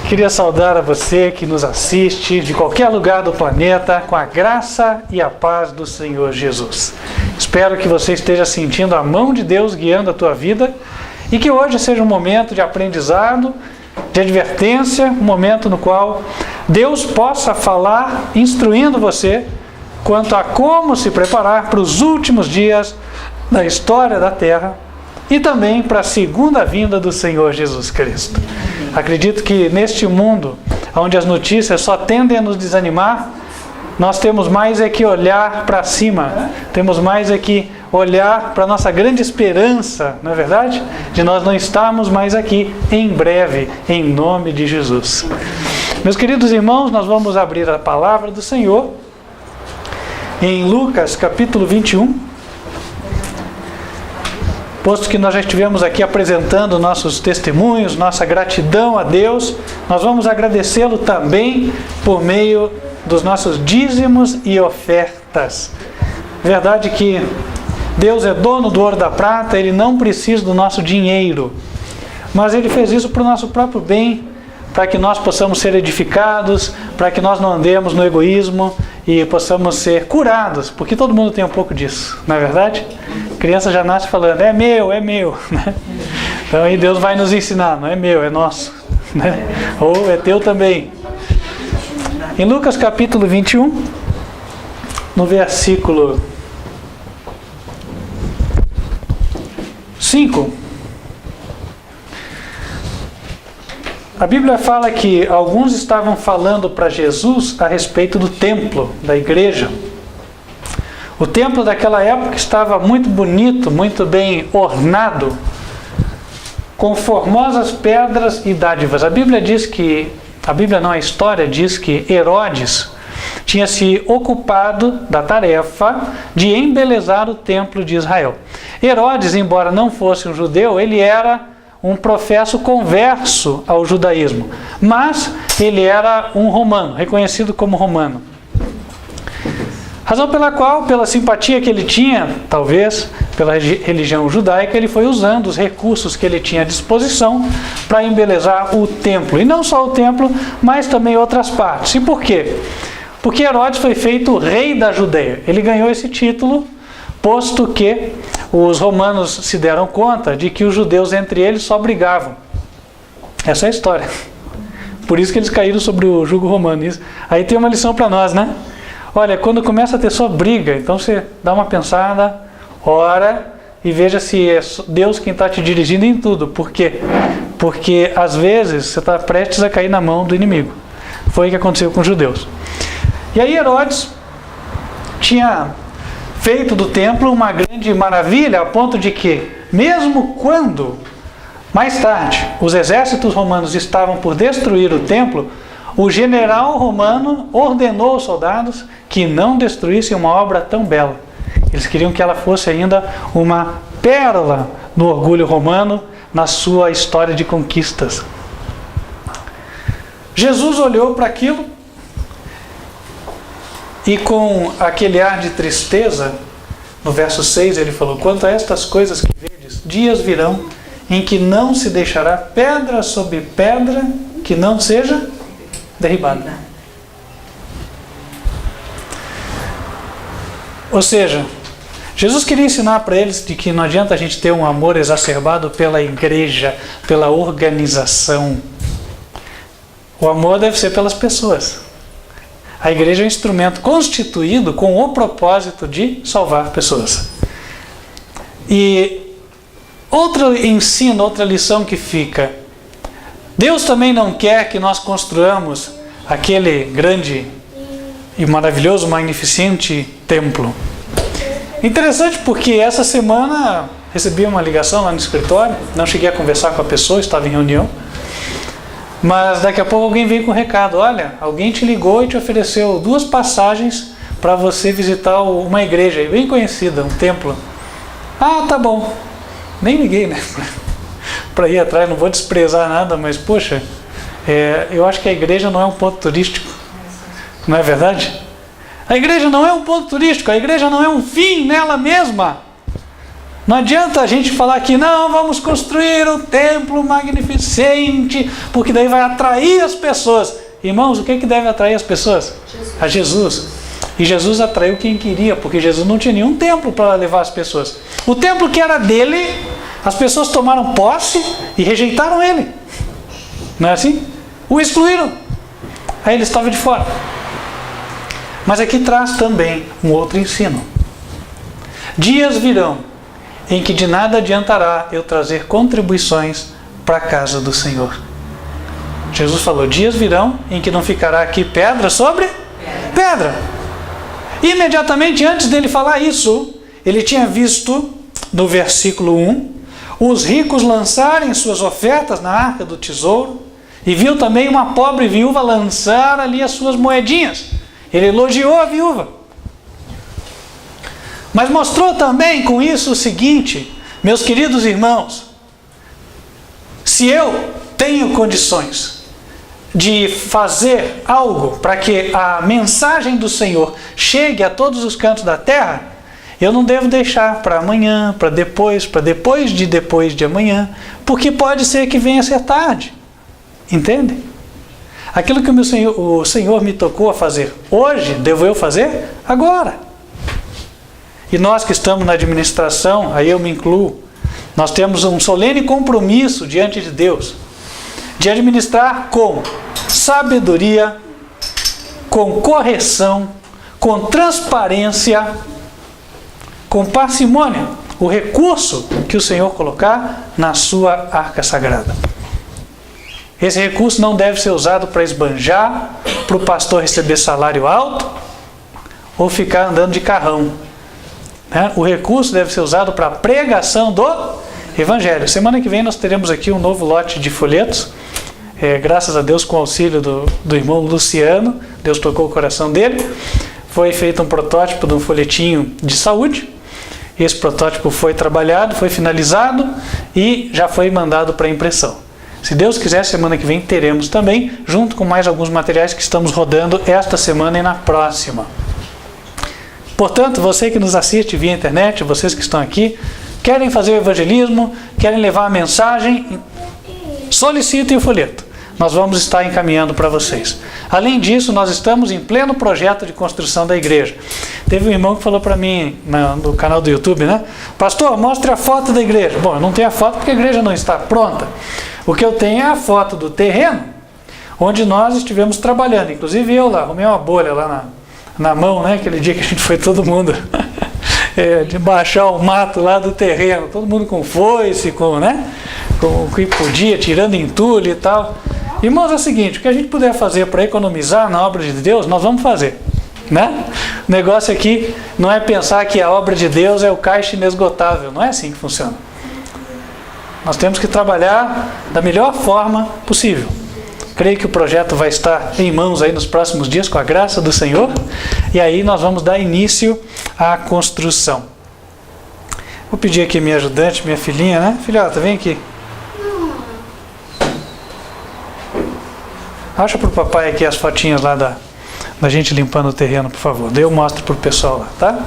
Queria saudar a você que nos assiste de qualquer lugar do planeta com a graça e a paz do Senhor Jesus. Espero que você esteja sentindo a mão de Deus guiando a tua vida e que hoje seja um momento de aprendizado, de advertência, um momento no qual Deus possa falar, instruindo você quanto a como se preparar para os últimos dias da história da Terra e também para a segunda vinda do Senhor Jesus Cristo. Acredito que neste mundo, onde as notícias só tendem a nos desanimar, nós temos mais é que olhar para cima, temos mais é que olhar para a nossa grande esperança, não é verdade? De nós não estarmos mais aqui em breve, em nome de Jesus. Meus queridos irmãos, nós vamos abrir a palavra do Senhor em Lucas capítulo 21. Posto que nós já estivemos aqui apresentando nossos testemunhos, nossa gratidão a Deus, nós vamos agradecê-lo também por meio dos nossos dízimos e ofertas. Verdade que Deus é dono do ouro e da prata, Ele não precisa do nosso dinheiro, mas Ele fez isso para o nosso próprio bem, para que nós possamos ser edificados, para que nós não andemos no egoísmo e possamos ser curados, porque todo mundo tem um pouco disso, não é verdade? A criança já nasce falando, é meu, né? Então aí Deus vai nos ensinar, não é meu, é nosso, né? Ou é teu também. Em Lucas capítulo 21, no versículo 5, a Bíblia fala que alguns estavam falando para Jesus a respeito do templo, da igreja. O templo daquela época estava muito bonito, muito bem ornado, com formosas pedras e dádivas. A Bíblia diz que, a Bíblia não, a história diz que Herodes tinha se ocupado da tarefa de embelezar o templo de Israel. Herodes, embora não fosse um judeu, ele era um professo converso ao judaísmo, mas ele era um romano, reconhecido como romano. Razão pela qual, pela simpatia que ele tinha, talvez, pela religião judaica, ele foi usando os recursos que ele tinha à disposição para embelezar o templo. E não só o templo, mas também outras partes. E por quê? Porque Herodes foi feito rei da Judeia. Ele ganhou esse título, posto que os romanos se deram conta de que os judeus entre eles só brigavam. Essa é a história. Por isso que eles caíram sobre o jugo romano. Aí tem uma lição para nós, né? Olha, quando começa a ter só briga, então você dá uma pensada, ora e veja se é Deus quem está te dirigindo em tudo. Por quê? Porque às vezes você está prestes a cair na mão do inimigo. Foi o que aconteceu com os judeus. E aí Herodes tinha feito do templo uma grande maravilha, a ponto de que, mesmo quando, mais tarde, os exércitos romanos estavam por destruir o templo, o general romano ordenou aos soldados que não destruíssem uma obra tão bela. Eles queriam que ela fosse ainda uma pérola no orgulho romano, na sua história de conquistas. Jesus olhou para aquilo e com aquele ar de tristeza, no verso 6 ele falou, quanto a estas coisas que vedes, dias virão em que não se deixará pedra sobre pedra que não seja derribada. Ou seja, Jesus queria ensinar para eles de que não adianta a gente ter um amor exacerbado pela igreja, pela organização. O amor deve ser pelas pessoas. A igreja é um instrumento constituído com o propósito de salvar pessoas. E outro ensino, outra lição que fica, Deus também não quer que nós construamos aquele grande e maravilhoso, magnificente templo. Interessante porque essa semana recebi uma ligação lá no escritório, não cheguei a conversar com a pessoa, estava em reunião, mas daqui a pouco alguém veio com um recado, olha, alguém te ligou e te ofereceu 2 passagens para você visitar uma igreja bem conhecida, um templo. Ah, tá bom. Nem liguei, né? Para ir atrás, não vou desprezar nada, mas poxa, eu acho que a igreja não é um ponto turístico, não é verdade? A igreja não é um ponto turístico, a igreja não é um fim nela mesma. Não adianta a gente falar que não, vamos construir um templo magnificente, porque daí vai atrair as pessoas. Irmãos, o que deve atrair as pessoas? A Jesus. E Jesus atraiu quem queria, porque Jesus não tinha nenhum templo para levar as pessoas. O templo que era dele, as pessoas tomaram posse e rejeitaram ele. Não é assim? O excluíram. Aí ele estava de fora. Mas aqui traz também um outro ensino. Dias virão em que de nada adiantará eu trazer contribuições para a casa do Senhor. Jesus falou, dias virão em que não ficará aqui pedra sobre pedra. Imediatamente antes dele falar isso, ele tinha visto, no versículo 1, os ricos lançarem suas ofertas na arca do tesouro, e viu também uma pobre viúva lançar ali as suas moedinhas. Ele elogiou a viúva. Mas mostrou também com isso o seguinte, meus queridos irmãos, se eu tenho condições de fazer algo para que a mensagem do Senhor chegue a todos os cantos da terra, eu não devo deixar para amanhã, para depois de amanhã, porque pode ser que venha a ser tarde. Entende? Aquilo que o Senhor me tocou a fazer hoje, devo eu fazer agora. E nós que estamos na administração, aí eu me incluo, nós temos um solene compromisso diante de Deus, de administrar com sabedoria, com correção, com transparência, com parcimônia, o recurso que o Senhor colocar na sua arca sagrada. Esse recurso não deve ser usado para esbanjar, para o pastor receber salário alto ou ficar andando de carrão. O recurso deve ser usado para a pregação do Evangelho. Semana que vem nós teremos aqui um novo lote de folhetos. Graças a Deus, com o auxílio do irmão Luciano, Deus tocou o coração dele. Foi feito um protótipo de um folhetinho de saúde. Esse protótipo foi trabalhado, foi finalizado e já foi mandado para impressão. Se Deus quiser, semana que vem teremos também, junto com mais alguns materiais que estamos rodando esta semana e na próxima. Portanto, você que nos assiste via internet, vocês que estão aqui, querem fazer o evangelismo, querem levar a mensagem, solicitem o folheto. Nós vamos estar encaminhando para vocês. Além disso, nós estamos em pleno projeto de construção da igreja. Teve um irmão que falou para mim no canal do YouTube, né? Pastor, mostre a foto da igreja. Bom, eu não tenho a foto porque a igreja não está pronta. O que eu tenho é a foto do terreno onde nós estivemos trabalhando. Inclusive eu lá, arrumei uma bolha lá na mão, né? Aquele dia que a gente foi todo mundo de baixar o mato lá do terreno. Todo mundo com foice, com o que podia, tirando entulho e tal. Irmãos, é o seguinte, o que a gente puder fazer para economizar na obra de Deus, nós vamos fazer. Né? O negócio aqui não é pensar que a obra de Deus é o caixa inesgotável. Não é assim que funciona. Nós temos que trabalhar da melhor forma possível. Creio que o projeto vai estar em mãos aí nos próximos dias, com a graça do Senhor. E aí nós vamos dar início à construção. Vou pedir aqui minha ajudante, minha filhinha, né? Filhota, vem aqui. Acha para o papai aqui as fotinhas lá da gente limpando o terreno, por favor. Daí eu mostro para o pessoal lá, tá?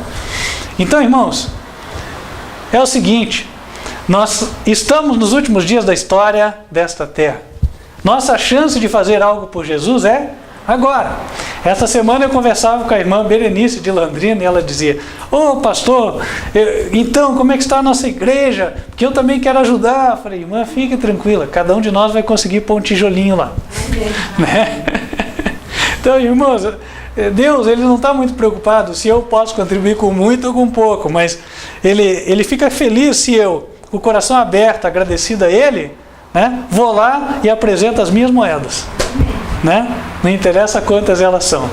Então, irmãos, é o seguinte. Nós estamos nos últimos dias da história desta terra. Nossa chance de fazer algo por Jesus é agora. Essa semana eu conversava com a irmã Berenice de Landrina e ela dizia: ô pastor, então como é que está a nossa igreja? Porque eu também quero ajudar. Eu falei: irmã, fique tranquila, cada um de nós vai conseguir pôr um tijolinho lá. Né? Então, irmãos, Deus ele não está muito preocupado se eu posso contribuir com muito ou com pouco, mas ele fica feliz se eu, com o coração aberto, agradecido a Ele, né, vou lá e apresento as minhas moedas. Né? Não interessa quantas elas são.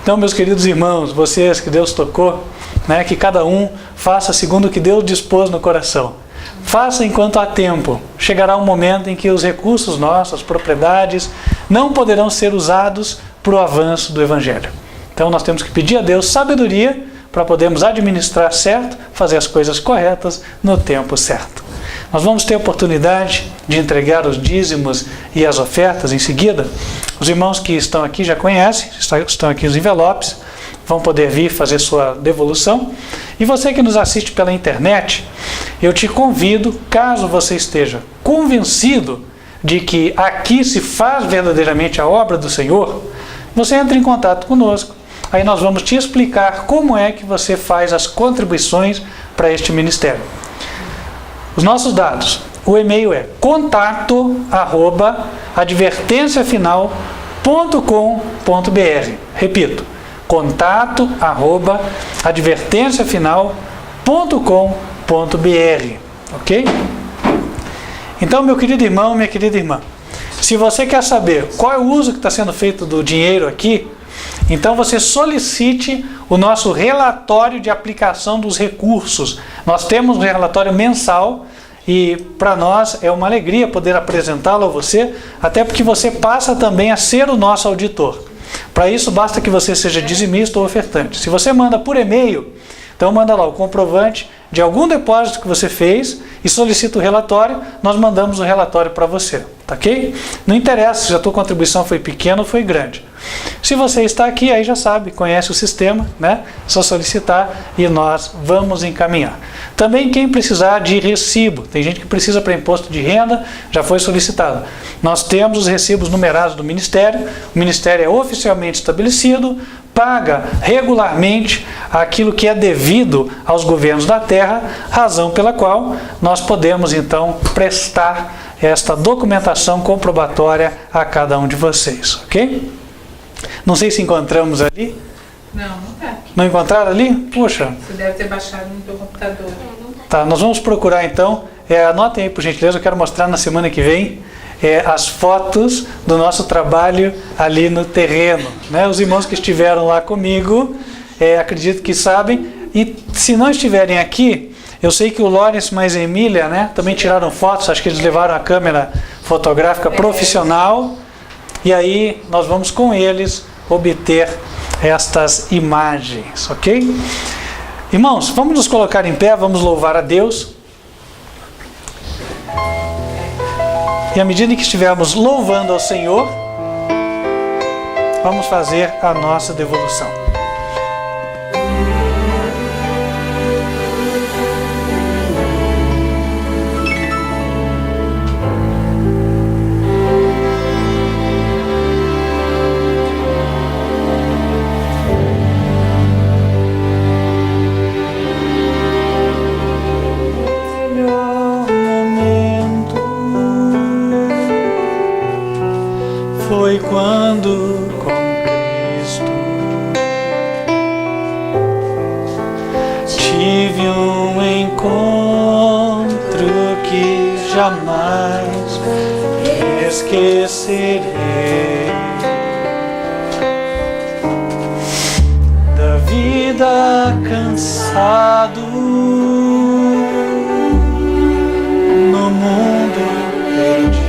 Então, meus queridos irmãos, vocês que Deus tocou, né, que cada um faça segundo o que Deus dispôs no coração. Faça enquanto há tempo. Chegará um momento em que os recursos nossos, as propriedades, não poderão ser usados para o avanço do Evangelho. Então, nós temos que pedir a Deus sabedoria para podermos administrar certo, fazer as coisas corretas no tempo certo. Nós vamos ter a oportunidade de entregar os dízimos e as ofertas em seguida. Os irmãos que estão aqui já conhecem, estão aqui os envelopes. vão poder vir fazer sua devolução. E você que nos assiste pela internet, eu te convido, caso você esteja convencido de que aqui se faz verdadeiramente a obra do Senhor, você entra em contato conosco. Aí nós vamos te explicar como é que você faz as contribuições para este ministério. Os nossos dados, o e-mail é contato@advertenciafinal.com.br. Repito, contato@advertenciafinal.com.br, ok? Então, meu querido irmão, minha querida irmã, se você quer saber qual é o uso que está sendo feito do dinheiro aqui, então você solicite o nosso relatório de aplicação dos recursos. Nós temos um relatório mensal e para nós é uma alegria poder apresentá-lo a você, até porque você passa também a ser o nosso auditor. Para isso basta que você seja dizimista ou ofertante. Se você manda por e-mail, então manda lá o comprovante de algum depósito que você fez e solicita o relatório, nós mandamos o relatório para você, tá ok? Não interessa se a tua contribuição foi pequena ou foi grande. Se você está aqui, aí já sabe, conhece o sistema, né? Só solicitar e nós vamos encaminhar. Também quem precisar de recibo, tem gente que precisa para imposto de renda, já foi solicitado. Nós temos os recibos numerados do Ministério, o Ministério é oficialmente estabelecido, paga regularmente aquilo que é devido aos governos da terra, razão pela qual nós podemos então prestar esta documentação comprobatória a cada um de vocês, ok? Não sei se encontramos ali. Não está aqui. Não encontraram ali? Puxa. Você deve ter baixado no teu computador. Tá, nós vamos procurar então. Anotem aí por gentileza, eu quero mostrar na semana que vem as fotos do nosso trabalho ali no terreno, né? Os irmãos que estiveram lá comigo, acredito que sabem. E se não estiverem aqui, eu sei que o Lawrence mais a Emília, né, também tiraram fotos, acho que eles levaram a câmera fotográfica profissional. E aí nós vamos com eles obter estas imagens, ok? Irmãos, vamos nos colocar em pé, vamos louvar a Deus. E à medida que estivermos louvando ao Senhor, vamos fazer a nossa devolução. Foi quando com Cristo tive um encontro que jamais esquecerei. Da vida cansado no mundo perdido.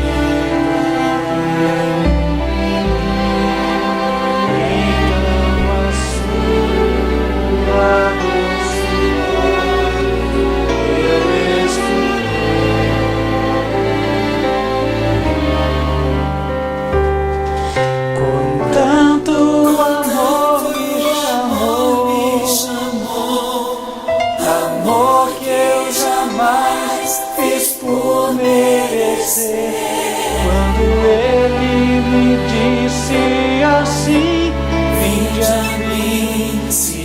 Quando ele me disse assim: vinde a mim, se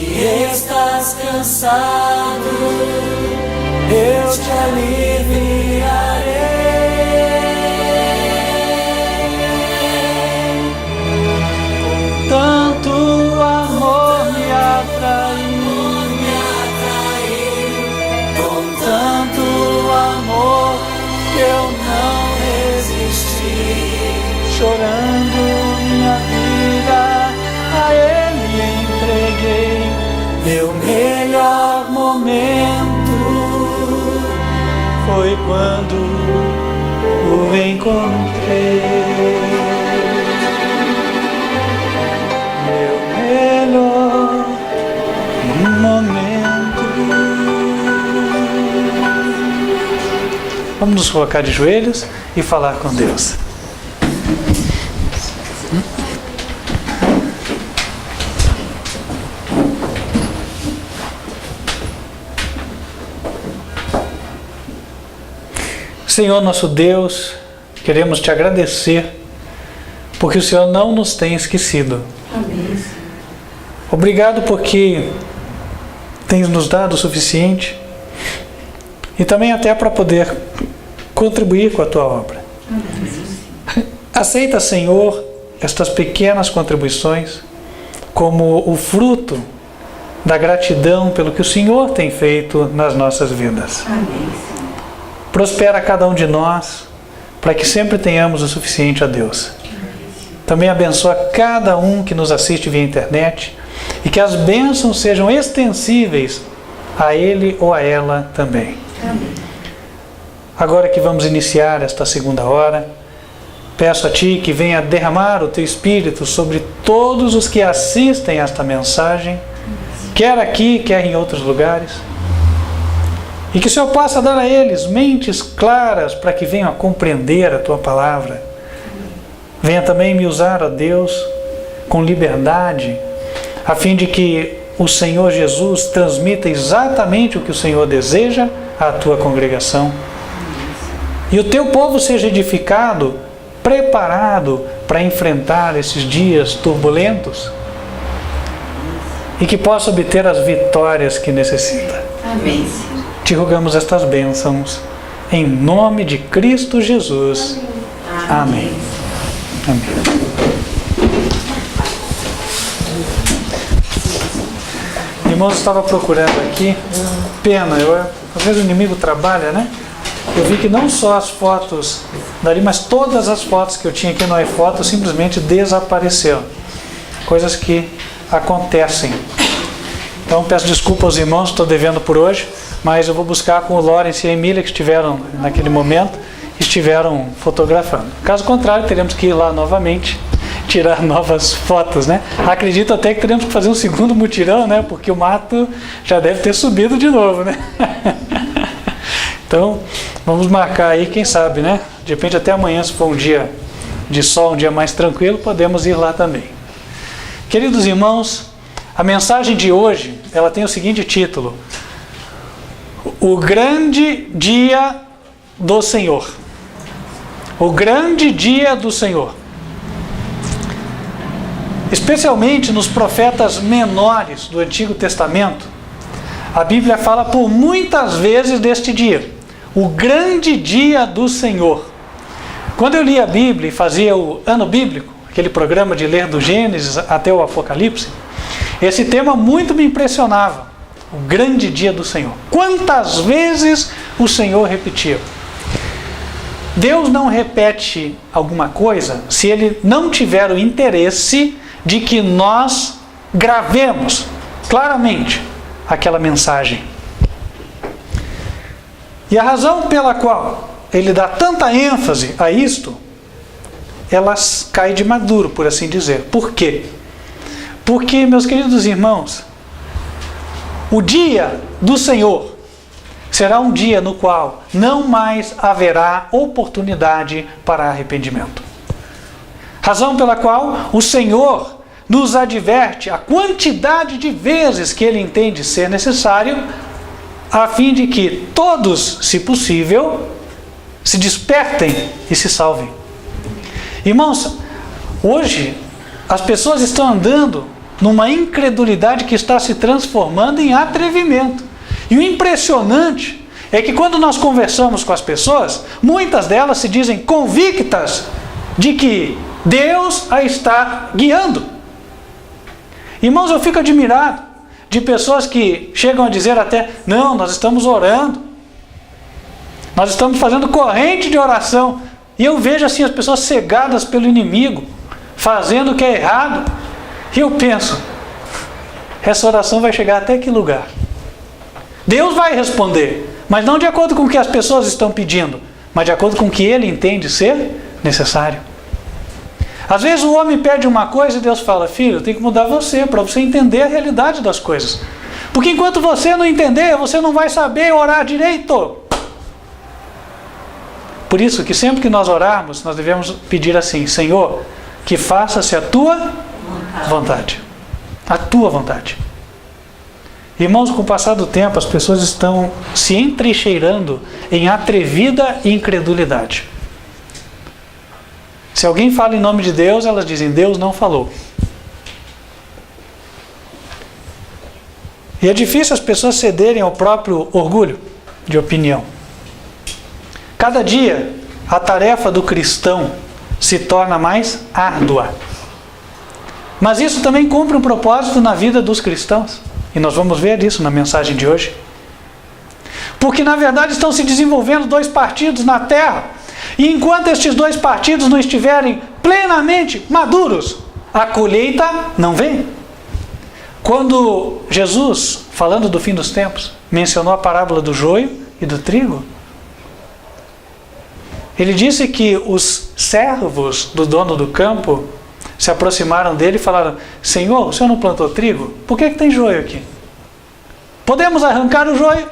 estás cansado, eu te aliviarei. Com tanto amor me atraiu, com tanto amor que eu não resisti, chorando minha vida, a Ele entreguei. Meu melhor momento foi quando o encontrei. Meu melhor momento. Vamos nos colocar de joelhos e falar com Deus. Senhor nosso Deus, queremos te agradecer, porque o Senhor não nos tem esquecido. Amém. Obrigado porque tens nos dado o suficiente e também até para poder contribuir com a tua obra. Amém. Aceita, Senhor, estas pequenas contribuições como o fruto da gratidão pelo que o Senhor tem feito nas nossas vidas. Amém. Prospera cada um de nós para que sempre tenhamos o suficiente a Deus. Também abençoa cada um que nos assiste via internet e que as bênçãos sejam extensíveis a ele ou a ela também. Amém. Agora que vamos iniciar esta segunda hora, peço a Ti que venha derramar o Teu Espírito sobre todos os que assistem a esta mensagem, quer aqui, quer em outros lugares, e que o Senhor possa dar a eles mentes claras para que venham a compreender a Tua palavra. Venha também me usar, ó Deus, com liberdade, a fim de que o Senhor Jesus transmita exatamente o que o Senhor deseja à Tua congregação. E o Teu povo seja edificado, preparado para enfrentar esses dias turbulentos e que possa obter as vitórias que necessita. Amém. Te rogamos estas bênçãos, em nome de Cristo Jesus. Amém. Amém. Irmãos, estava procurando aqui, pena, às vezes o inimigo trabalha, né? Eu vi que não só as fotos dali, mas todas as fotos que eu tinha aqui no iPhoto simplesmente desapareceram. Coisas que acontecem. Então peço desculpa aos irmãos, estou devendo por hoje, mas eu vou buscar com o Lawrence e a Emília que estiveram naquele momento, estiveram fotografando. Caso contrário, teremos que ir lá novamente, tirar novas fotos, né? Acredito até que teremos que fazer um segundo mutirão, né? Porque o mato já deve ter subido de novo, né? Então, vamos marcar aí, quem sabe, né? De repente até amanhã, se for um dia de sol, um dia mais tranquilo, podemos ir lá também. Queridos irmãos, a mensagem de hoje, ela tem o seguinte título: O grande dia do Senhor. O grande dia do Senhor. Especialmente nos profetas menores do Antigo Testamento, a Bíblia fala por muitas vezes deste dia. O grande dia do Senhor. Quando eu li a Bíblia e fazia o ano bíblico, aquele programa de ler do Gênesis até o Apocalipse, esse tema muito me impressionava. O grande dia do Senhor. Quantas vezes o Senhor repetia? Deus não repete alguma coisa se Ele não tiver o interesse de que nós gravemos claramente aquela mensagem. E a razão pela qual ele dá tanta ênfase a isto, ela cai de maduro, por assim dizer. Por quê? Porque, meus queridos irmãos, o dia do Senhor será um dia no qual não mais haverá oportunidade para arrependimento. Razão pela qual o Senhor nos adverte a quantidade de vezes que Ele entende ser necessário, a fim de que todos, se possível, se despertem e se salvem. Irmãos, hoje as pessoas estão andando numa incredulidade que está se transformando em atrevimento. E o impressionante é que quando nós conversamos com as pessoas, muitas delas se dizem convictas de que Deus a está guiando. Irmãos, eu fico admirado de pessoas que chegam a dizer até, não, nós estamos orando, nós estamos fazendo corrente de oração, e eu vejo assim as pessoas cegadas pelo inimigo, fazendo o que é errado, e eu penso, essa oração vai chegar até que lugar? Deus vai responder, mas não de acordo com o que as pessoas estão pedindo, mas de acordo com o que Ele entende ser necessário. Às vezes o homem pede uma coisa e Deus fala, filho, tem que mudar você, para você entender a realidade das coisas. Porque enquanto você não entender, você não vai saber orar direito. Por isso que sempre que nós orarmos, nós devemos pedir assim, Senhor, que faça-se a Tua vontade. A Tua vontade. Irmãos, com o passar do tempo, as pessoas estão se entrincheirando em atrevida incredulidade. Se alguém fala em nome de Deus, elas dizem, Deus não falou. E é difícil as pessoas cederem ao próprio orgulho de opinião. Cada dia, a tarefa do cristão se torna mais árdua. Mas isso também cumpre um propósito na vida dos cristãos. E nós vamos ver isso na mensagem de hoje. Porque, na verdade, estão se desenvolvendo dois partidos na terra. E enquanto estes dois partidos não estiverem plenamente maduros, a colheita não vem. Quando Jesus, falando do fim dos tempos, mencionou a parábola do joio e do trigo, ele disse que os servos do dono do campo se aproximaram dele e falaram, Senhor, o senhor não plantou trigo? Por que tem joio aqui? Podemos arrancar o joio?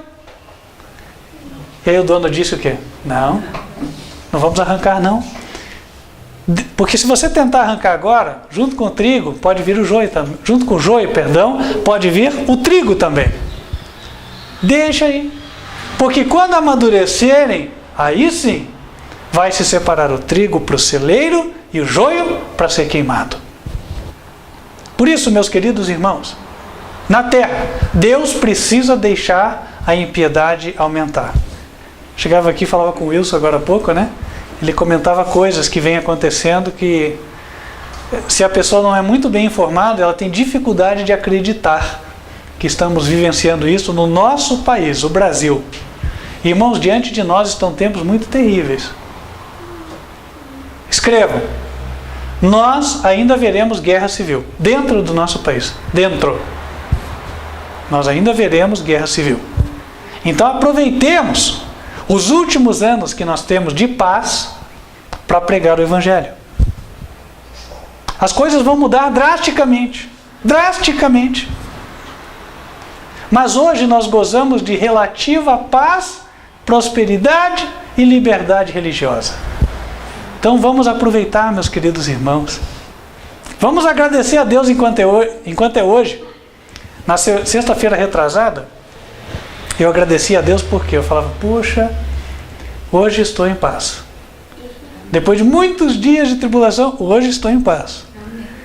E aí o dono disse o quê? Não vamos arrancar não. Porque se você tentar arrancar agora, junto com o trigo, pode vir o joio também. Junto com o joio, pode vir o trigo também. Deixa aí. Porque quando amadurecerem, aí sim, vai se separar o trigo para o celeiro e o joio para ser queimado. Por isso, meus queridos irmãos, na terra, Deus precisa deixar a impiedade aumentar. Chegava aqui e falava com o Wilson agora há pouco, né? Ele comentava coisas que vêm acontecendo que, se a pessoa não é muito bem informada, ela tem dificuldade de acreditar que estamos vivenciando isso no nosso país, o Brasil. Irmãos, diante de nós estão tempos muito terríveis. Escrevam. Nós ainda veremos guerra civil dentro do nosso país. Dentro. Nós ainda veremos guerra civil. Então aproveitemos os últimos anos que nós temos de paz para pregar o Evangelho. As coisas vão mudar drasticamente. Drasticamente. Mas hoje nós gozamos de relativa paz, prosperidade e liberdade religiosa. Então vamos aproveitar, meus queridos irmãos. Vamos agradecer a Deus enquanto é hoje. Na sexta-feira retrasada, eu agradeci a Deus porque eu falava, puxa, hoje estou em paz. Depois de muitos dias de tribulação, hoje estou em paz.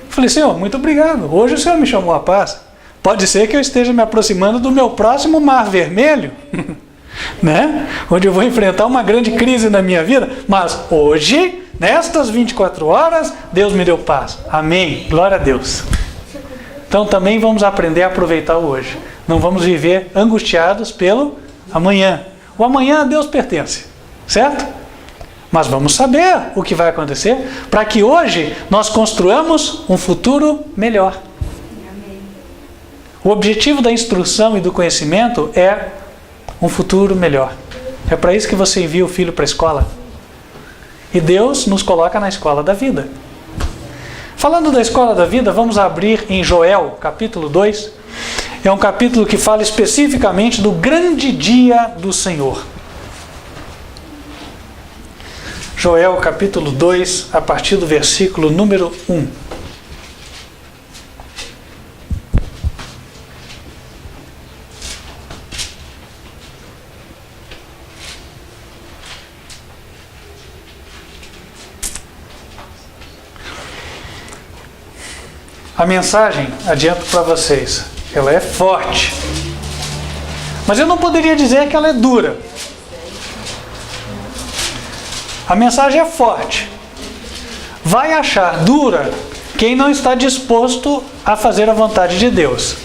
Falei, Senhor, muito obrigado. Hoje o Senhor me chamou à paz. Pode ser que eu esteja me aproximando do meu próximo mar vermelho, né? Onde eu vou enfrentar uma grande crise na minha vida. Mas hoje, nestas 24 horas, Deus me deu paz. Amém. Glória a Deus. Então também vamos aprender a aproveitar o hoje. Não vamos viver angustiados pelo amanhã. O amanhã a Deus pertence, certo? Mas vamos saber o que vai acontecer para que hoje nós construamos um futuro melhor. O objetivo da instrução e do conhecimento é um futuro melhor. É para isso que você envia o filho para a escola. E Deus nos coloca na escola da vida. Falando da escola da vida, vamos abrir em Joel, capítulo 2. É um capítulo que fala especificamente do grande dia do Senhor. Joel, capítulo 2, a partir do versículo número 1. A mensagem, adianto para vocês, ela é forte. Mas eu não poderia dizer que ela é dura. A mensagem é forte. Vai achar dura quem não está disposto a fazer a vontade de Deus.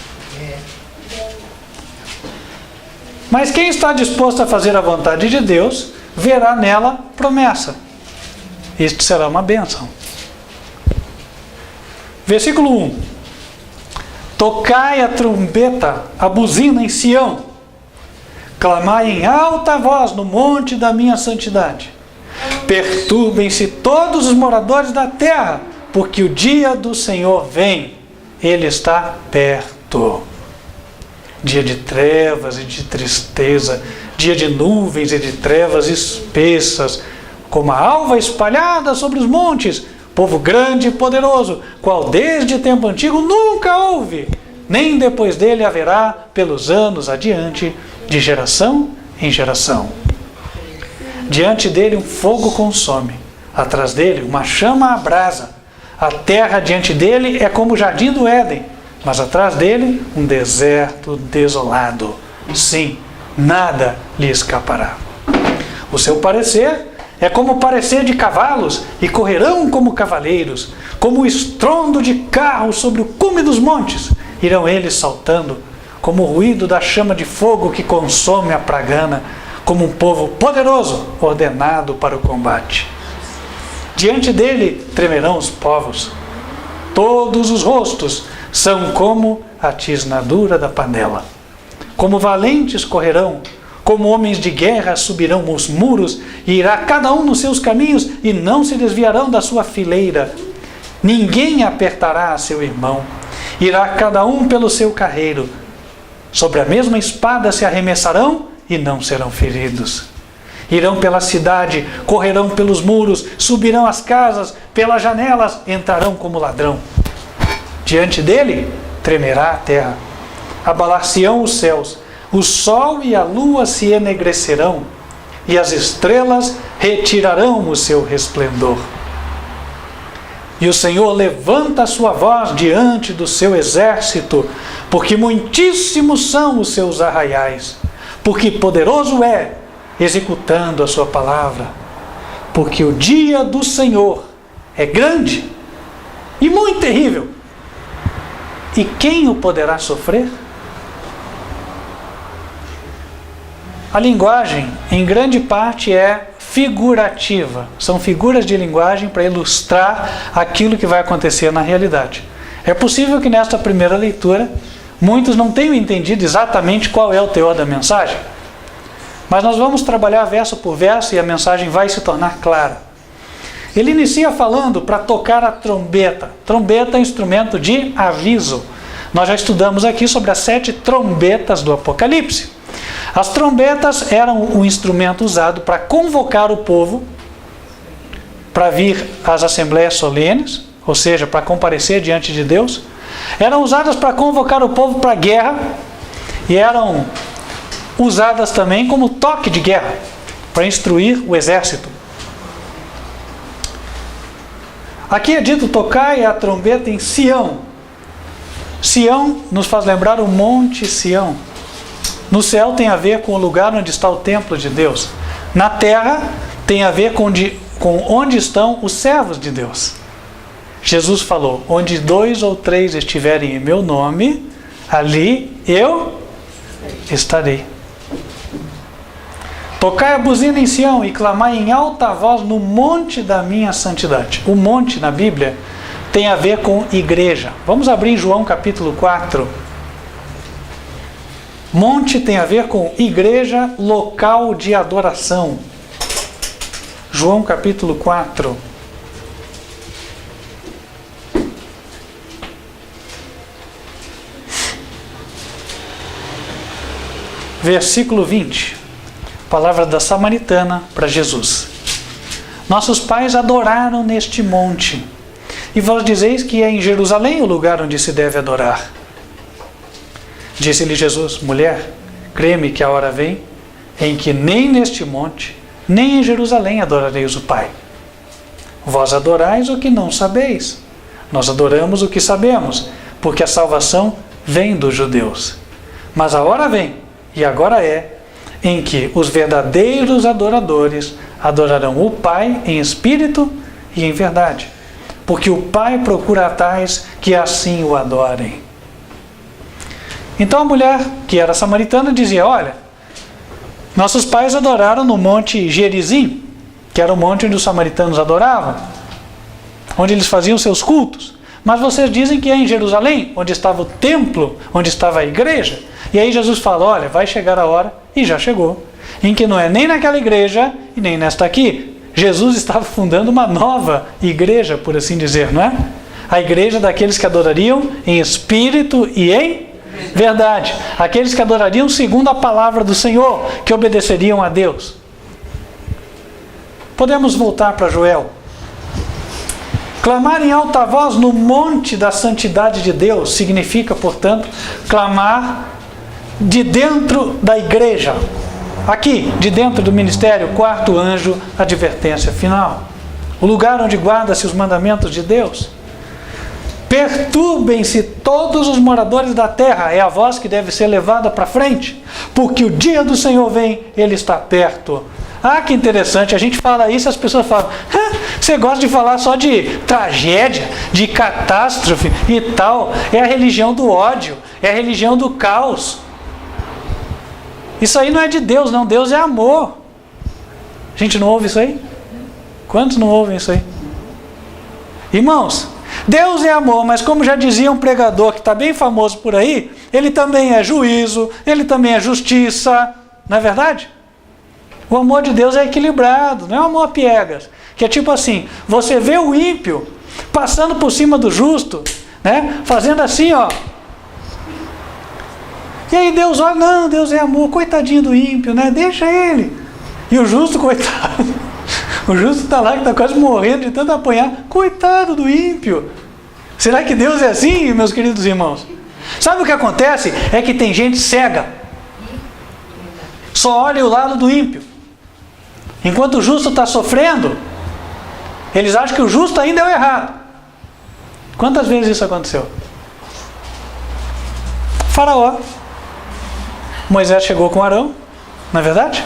Mas quem está disposto a fazer a vontade de Deus, verá nela promessa. Isto será uma bênção. Versículo 1. Tocai a trombeta, a buzina em Sião. Clamai em alta voz no monte da minha santidade. Perturbem-se todos os moradores da terra, porque o dia do Senhor vem. Ele está perto. Dia de trevas e de tristeza, dia de nuvens e de trevas espessas, como a alva espalhada sobre os montes, povo grande e poderoso, qual desde tempo antigo nunca houve, nem depois dele haverá pelos anos adiante, de geração em geração. Diante dele um fogo consome, atrás dele uma chama abrasa. A terra diante dele é como o jardim do Éden, mas atrás dele um deserto desolado. Sim, nada lhe escapará. O seu parecer é como o parecer de cavalos, e correrão como cavaleiros, como o estrondo de carros sobre o cume dos montes. Irão eles saltando, como o ruído da chama de fogo que consome a pragana, como um povo poderoso, ordenado para o combate. Diante dele tremerão os povos. Todos os rostos são como a tisnadura da panela. Como valentes correrão, como homens de guerra subirão os muros, e irá cada um nos seus caminhos, e não se desviarão da sua fileira. Ninguém apertará a seu irmão. Irá cada um pelo seu carreiro. Sobre a mesma espada se arremessarão, e não serão feridos. Irão pela cidade, correrão pelos muros, subirão as casas, pelas janelas, entrarão como ladrão. Diante dele tremerá a terra, abalar-se-ão os céus, o sol e a lua se enegrecerão, e as estrelas retirarão o seu resplendor. E o Senhor levanta a sua voz diante do seu exército, porque muitíssimos são os seus arraiais, porque poderoso é, executando a sua palavra. Porque o dia do Senhor é grande e muito terrível. E quem o poderá sofrer? A linguagem, em grande parte, é figurativa. São figuras de linguagem para ilustrar aquilo que vai acontecer na realidade. É possível que nesta primeira leitura muitos não tenham entendido exatamente qual é o teor da mensagem. Mas nós vamos trabalhar verso por verso e a mensagem vai se tornar clara. Ele inicia falando para tocar a trombeta. Trombeta é instrumento de aviso. Nós já estudamos aqui sobre as 7 trombetas do Apocalipse. As trombetas eram o instrumento usado para convocar o povo para vir às assembleias solenes, ou seja, para comparecer diante de Deus. Eram usadas para convocar o povo para a guerra e eram usadas também como toque de guerra, para instruir o exército. Aqui é dito tocai a trombeta em Sião. Sião nos faz lembrar o Monte Sião. No céu tem a ver com o lugar onde está o templo de Deus. Na terra tem a ver com onde estão os servos de Deus. Jesus falou, onde 2 ou 3 estiverem em meu nome, ali eu estarei. Tocai a buzina em Sião e clamai em alta voz no monte da minha santidade. O monte na Bíblia tem a ver com igreja. Vamos abrir João capítulo 4. Monte tem a ver com igreja, local de adoração. João capítulo 4. Versículo 20. Palavra da samaritana para Jesus. Nossos pais adoraram neste monte, e vós dizeis que é em Jerusalém o lugar onde se deve adorar. Disse-lhe Jesus, mulher, crê-me que a hora vem, em que nem neste monte, nem em Jerusalém adorareis o Pai. Vós adorais o que não sabeis, nós adoramos o que sabemos, porque a salvação vem dos judeus. Mas a hora vem, e agora é, em que os verdadeiros adoradores adorarão o Pai em espírito e em verdade, porque o Pai procura tais que assim o adorem. Então a mulher, que era samaritana, dizia, olha, nossos pais adoraram no monte Gerizim, que era o monte onde os samaritanos adoravam, onde eles faziam seus cultos, mas vocês dizem que é em Jerusalém, onde estava o templo, onde estava a igreja. E aí Jesus fala, olha, vai chegar a hora, e já chegou, em que não é nem naquela igreja e nem nesta aqui. Jesus estava fundando uma nova igreja, por assim dizer, não é? A igreja daqueles que adorariam em espírito e em verdade. Aqueles que adorariam segundo a palavra do Senhor, que obedeceriam a Deus. Podemos voltar para Joel. Clamar em alta voz no monte da santidade de Deus significa, portanto, clamar de dentro da igreja. Aqui, de dentro do ministério, quarto anjo, advertência final. O lugar onde guarda-se os mandamentos de Deus. Perturbem-se todos os moradores da terra, é a voz que deve ser levada para frente, porque o dia do Senhor vem, Ele está perto. Ah, que interessante, a gente fala isso, as pessoas falam, você gosta de falar só de tragédia, de catástrofe e tal, é a religião do ódio, é a religião do caos. Isso aí não é de Deus, não, Deus é amor. A gente não ouve isso aí? Quantos não ouvem isso aí? Irmãos, Deus é amor, mas como já dizia um pregador que está bem famoso por aí, Ele também é juízo, Ele também é justiça, não é verdade? O amor de Deus é equilibrado, não é um amor piegas. Que é tipo assim, você vê o ímpio passando por cima do justo, né? Fazendo assim, ó. E aí Deus olha, não, Deus é amor, coitadinho do ímpio, né? Deixa ele. E o justo, coitado. O justo está lá que está quase morrendo de tanto apanhar. Coitado do ímpio. Será que Deus é assim, meus queridos irmãos? Sabe o que acontece? É que tem gente cega. Só olha o lado do ímpio. Enquanto o justo está sofrendo, eles acham que o justo ainda é o errado. Quantas vezes isso aconteceu? Faraó. Moisés chegou com Arão, não é verdade?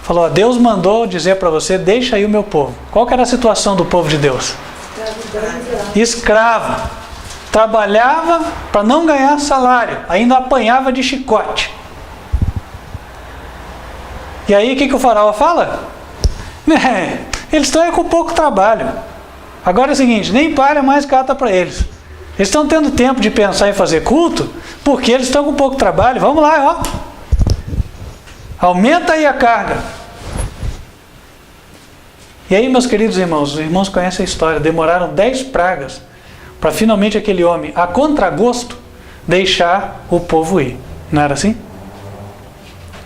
Falou, ó, Deus mandou dizer para você, deixa aí o meu povo. Qual que era a situação do povo de Deus? Escravo. Trabalhava para não ganhar salário, ainda apanhava de chicote. E aí o que o faraó fala? Eles estão aí com pouco trabalho. Agora é o seguinte, nem palha mais cata para eles. Eles estão tendo tempo de pensar em fazer culto, porque eles estão com pouco trabalho. Vamos lá, ó. Aumenta aí a carga. E aí, meus queridos irmãos, os irmãos conhecem a história. Demoraram 10 pragas para finalmente aquele homem, a contragosto, deixar o povo ir. Não era assim?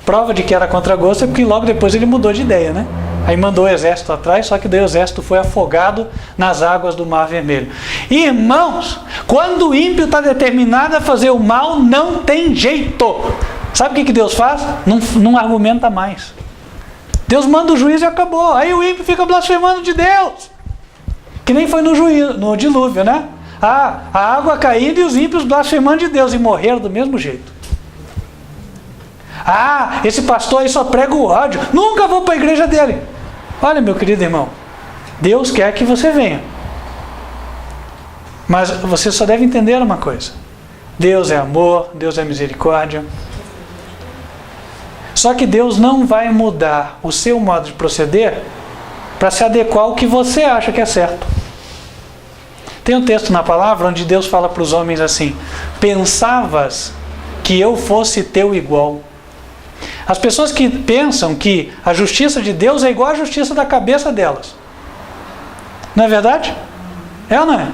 Prova de que era contragosto é porque logo depois ele mudou de ideia, né? Aí mandou o exército atrás, só que daí o exército foi afogado nas águas do Mar Vermelho. Irmãos, quando o ímpio está determinado a fazer o mal, não tem jeito. Sabe o que Deus faz? Não argumenta mais. Deus manda o juízo e acabou. Aí o ímpio fica blasfemando de Deus. Que nem foi no dilúvio, né? A água caindo e os ímpios blasfemando de Deus e morreram do mesmo jeito. Ah, esse pastor aí só prega o ódio. Nunca vou para a igreja dele. Olha, meu querido irmão, Deus quer que você venha. Mas você só deve entender uma coisa. Deus é amor, Deus é misericórdia. Só que Deus não vai mudar o seu modo de proceder para se adequar ao que você acha que é certo. Tem um texto na palavra onde Deus fala para os homens assim: pensavas que eu fosse teu igual. As pessoas que pensam que a justiça de Deus é igual à justiça da cabeça delas. Não é verdade? É ou não é?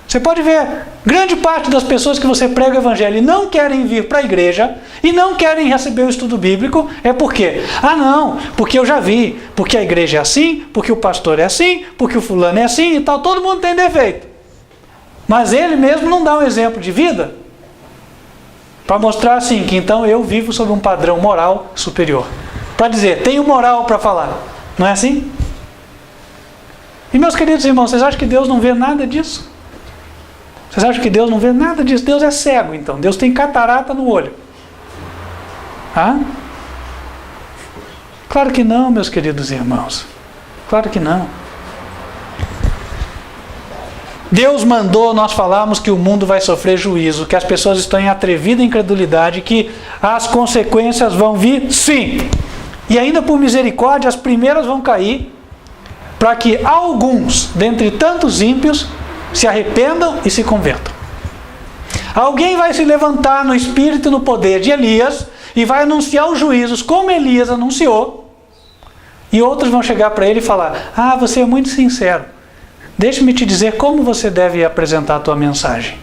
Você pode ver, grande parte das pessoas que você prega o evangelho e não querem vir para a igreja e não querem receber o estudo bíblico, é por quê? Ah não, porque eu já vi, porque a igreja é assim, porque o pastor é assim, porque o fulano é assim e tal, todo mundo tem defeito. Mas ele mesmo não dá um exemplo de vida para mostrar assim, que então eu vivo sob um padrão moral superior. Para dizer, tenho moral para falar. Não é assim? E meus queridos irmãos, vocês acham que Deus não vê nada disso? Vocês acham que Deus não vê nada disso? Deus é cego, então. Deus tem catarata no olho. Ah? Claro que não, meus queridos irmãos. Claro que não. Deus mandou nós falarmos que o mundo vai sofrer juízo, que as pessoas estão em atrevida incredulidade, que as consequências vão vir, sim. E ainda por misericórdia, as primeiras vão cair, para que alguns, dentre tantos ímpios, se arrependam e se convertam. Alguém vai se levantar no espírito e no poder de Elias e vai anunciar os juízos como Elias anunciou, e outros vão chegar para ele e falar: ah, você é muito sincero, deixa-me te dizer como você deve apresentar a tua mensagem.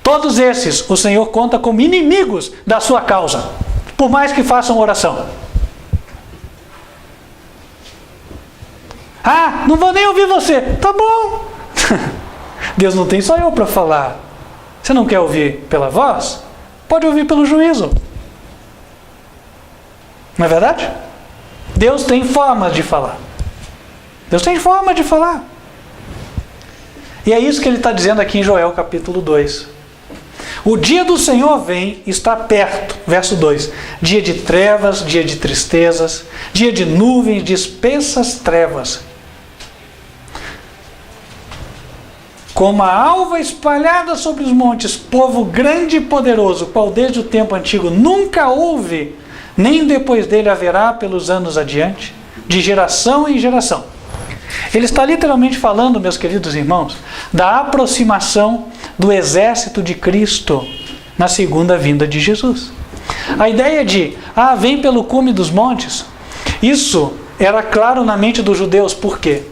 Todos esses o Senhor conta como inimigos da sua causa, por mais que façam oração. Ah, não vou nem ouvir você. Tá bom. Deus não tem só eu para falar. Você não quer ouvir pela voz? Pode ouvir pelo juízo. Não é verdade? Deus tem formas de falar. Deus tem forma de falar. E é isso que ele está dizendo aqui em Joel capítulo 2. O dia do Senhor vem, está perto. Verso 2. Dia de trevas, dia de tristezas, dia de nuvens, de espessas trevas. Como a alva espalhada sobre os montes, povo grande e poderoso, qual desde o tempo antigo nunca houve, nem depois dele haverá pelos anos adiante, de geração em geração. Ele está literalmente falando, meus queridos irmãos, da aproximação do exército de Cristo na segunda vinda de Jesus. A ideia de, vem pelo cume dos montes, isso era claro na mente dos judeus, por quê?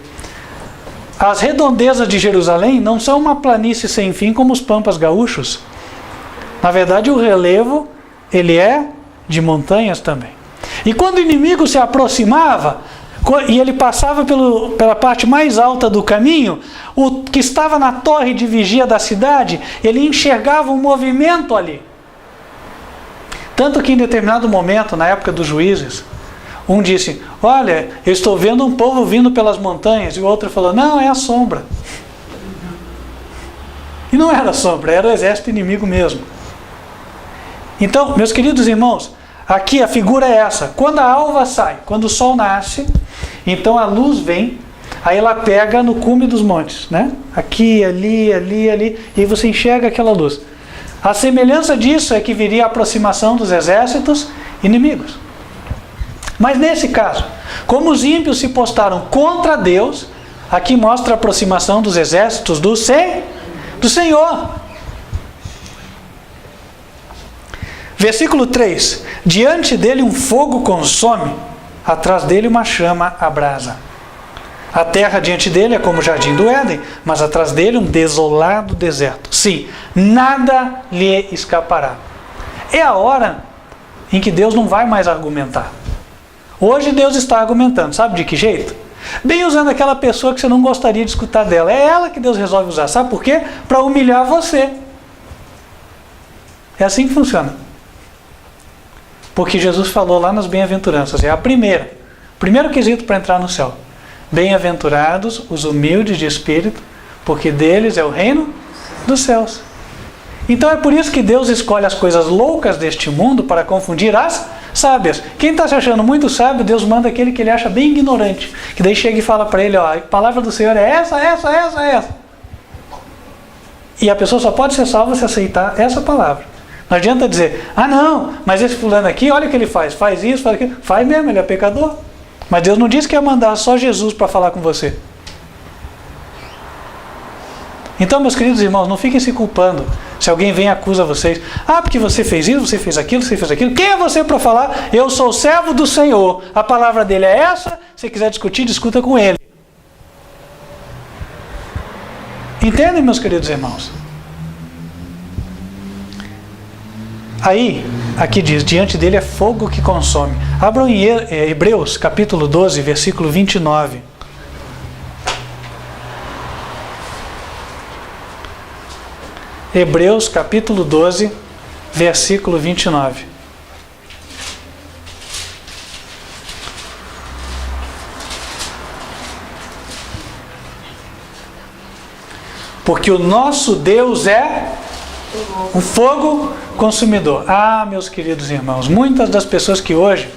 As redondezas de Jerusalém não são uma planície sem fim como os pampas gaúchos. Na verdade, o relevo, ele é de montanhas também. E quando o inimigo se aproximava, e ele passava pela parte mais alta do caminho, o que estava na torre de vigia da cidade, ele enxergava um movimento ali. Tanto que em determinado momento, na época dos juízes, um disse, olha, eu estou vendo um povo vindo pelas montanhas. E o outro falou, não, é a sombra. E não era a sombra, era o exército inimigo mesmo. Então, meus queridos irmãos, aqui a figura é essa. Quando a alva sai, quando o sol nasce, então a luz vem, aí ela pega no cume dos montes, né? Aqui, ali, e você enxerga aquela luz. A semelhança disso é que viria a aproximação dos exércitos inimigos. Mas nesse caso, como os ímpios se postaram contra Deus, aqui mostra a aproximação dos exércitos do Senhor. Versículo 3. Diante dele um fogo consome, atrás dele uma chama abrasa. A terra diante dele é como o jardim do Éden, mas atrás dele um desolado deserto. Sim, nada lhe escapará. É a hora em que Deus não vai mais argumentar. Hoje Deus está argumentando, sabe de que jeito? Bem usando aquela pessoa que você não gostaria de escutar dela. É ela que Deus resolve usar, sabe por quê? Para humilhar você. É assim que funciona. Porque Jesus falou lá nas bem-aventuranças, é a primeiro quesito para entrar no céu. Bem-aventurados os humildes de espírito, porque deles é o reino dos céus. Então é por isso que Deus escolhe as coisas loucas deste mundo para confundir as sábias. Quem está se achando muito sábio, Deus manda aquele que ele acha bem ignorante. Que daí chega e fala para ele, a palavra do Senhor é essa. E a pessoa só pode ser salva se aceitar essa palavra. Não adianta dizer, não, mas esse fulano aqui, olha o que ele faz isso, faz aquilo. Faz mesmo, ele é pecador. Mas Deus não disse que ia mandar só Jesus para falar com você. Então, meus queridos irmãos, não fiquem se culpando se alguém vem e acusa vocês. Porque você fez isso, você fez aquilo, você fez aquilo. Quem é você para falar? Eu sou o servo do Senhor. A palavra dele é essa. Se quiser discutir, discuta com ele. Entendem, meus queridos irmãos? Aí, aqui diz, diante dele é fogo que consome. Abram em Hebreus, capítulo 12, versículo 29. Hebreus, capítulo 12, versículo 29. Porque o nosso Deus é um fogo consumidor. Meus queridos irmãos, muitas das pessoas que hoje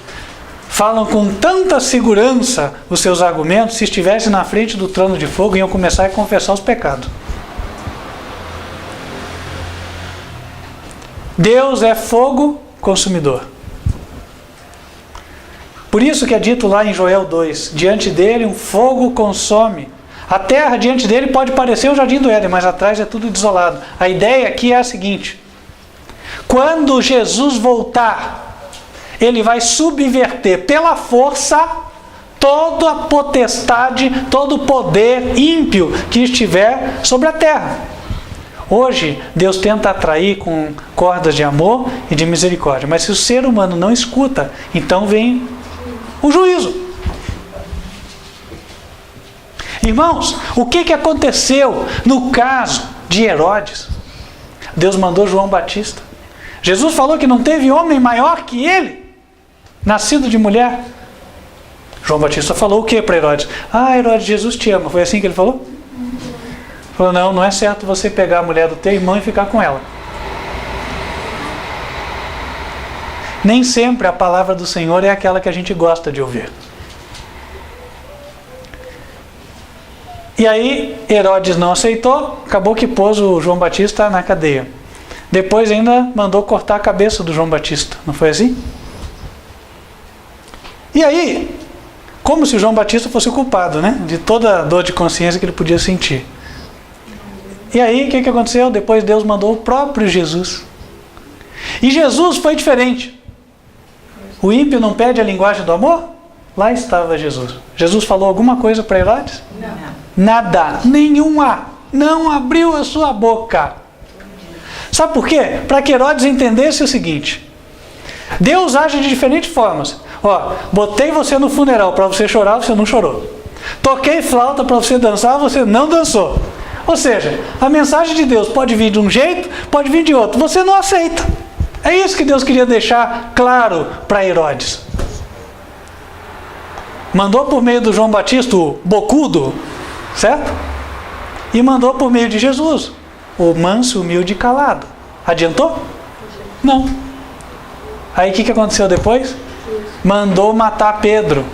falam com tanta segurança os seus argumentos, se estivessem na frente do trono de fogo, iam começar a confessar os pecados. Deus é fogo consumidor. Por isso que é dito lá em Joel 2, diante dele um fogo consome. A terra diante dele pode parecer o jardim do Éden, mas atrás é tudo desolado. A ideia aqui é a seguinte: quando Jesus voltar, ele vai subverter pela força toda a potestade, todo o poder ímpio que estiver sobre a terra. Hoje, Deus tenta atrair com cordas de amor e de misericórdia. Mas se o ser humano não escuta, então vem o juízo. Irmãos, o que aconteceu no caso de Herodes? Deus mandou João Batista. Jesus falou que não teve homem maior que ele, nascido de mulher. João Batista falou o que para Herodes? Herodes, Jesus te ama. Foi assim que ele falou? Falou, não é certo você pegar a mulher do teu irmão e ficar com ela. Nem sempre a palavra do Senhor é aquela que a gente gosta de ouvir. E aí Herodes não aceitou, acabou que pôs o João Batista na cadeia. Depois ainda mandou cortar a cabeça do João Batista, não foi assim? E aí, como se o João Batista fosse o culpado, né? De toda a dor de consciência que ele podia sentir. E aí, o que aconteceu? Depois Deus mandou o próprio Jesus. E Jesus foi diferente. O ímpio não pede a linguagem do amor? Lá estava Jesus. Jesus falou alguma coisa para Herodes? Não. Nada, nenhuma. Não abriu a sua boca. Sabe por quê? Para que Herodes entendesse o seguinte: Deus age de diferentes formas. Botei você no funeral para você chorar, você não chorou. Toquei flauta para você dançar, você não dançou. Ou seja, a mensagem de Deus pode vir de um jeito, pode vir de outro. Você não aceita. É isso que Deus queria deixar claro para Herodes. Mandou por meio do João Batista, o bocudo, certo? E mandou por meio de Jesus, o manso, humilde e calado. Adiantou? Não. Aí o que aconteceu depois? Mandou matar Pedro.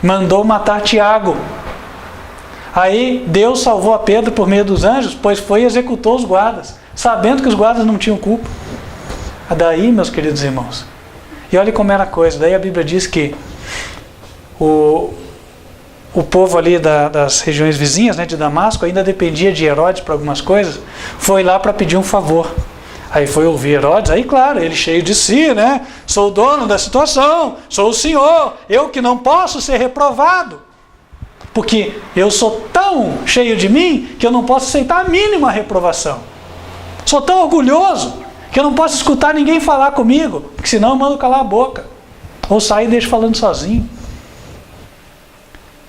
Mandou matar Tiago. Aí Deus salvou a Pedro por meio dos anjos, pois foi e executou os guardas, sabendo que os guardas não tinham culpa. Daí, meus queridos irmãos, e olha como era a coisa. Daí a Bíblia diz que o povo ali das regiões vizinhas, né, de Damasco, ainda dependia de Herodes para algumas coisas. Foi lá para pedir um favor. Aí foi ouvir Herodes, aí claro, ele cheio de si, né? Sou o dono da situação, sou o Senhor, eu que não posso ser reprovado. Porque eu sou tão cheio de mim que eu não posso aceitar a mínima reprovação. Sou tão orgulhoso que eu não posso escutar ninguém falar comigo, porque senão eu mando calar a boca. Ou sair e deixo falando sozinho.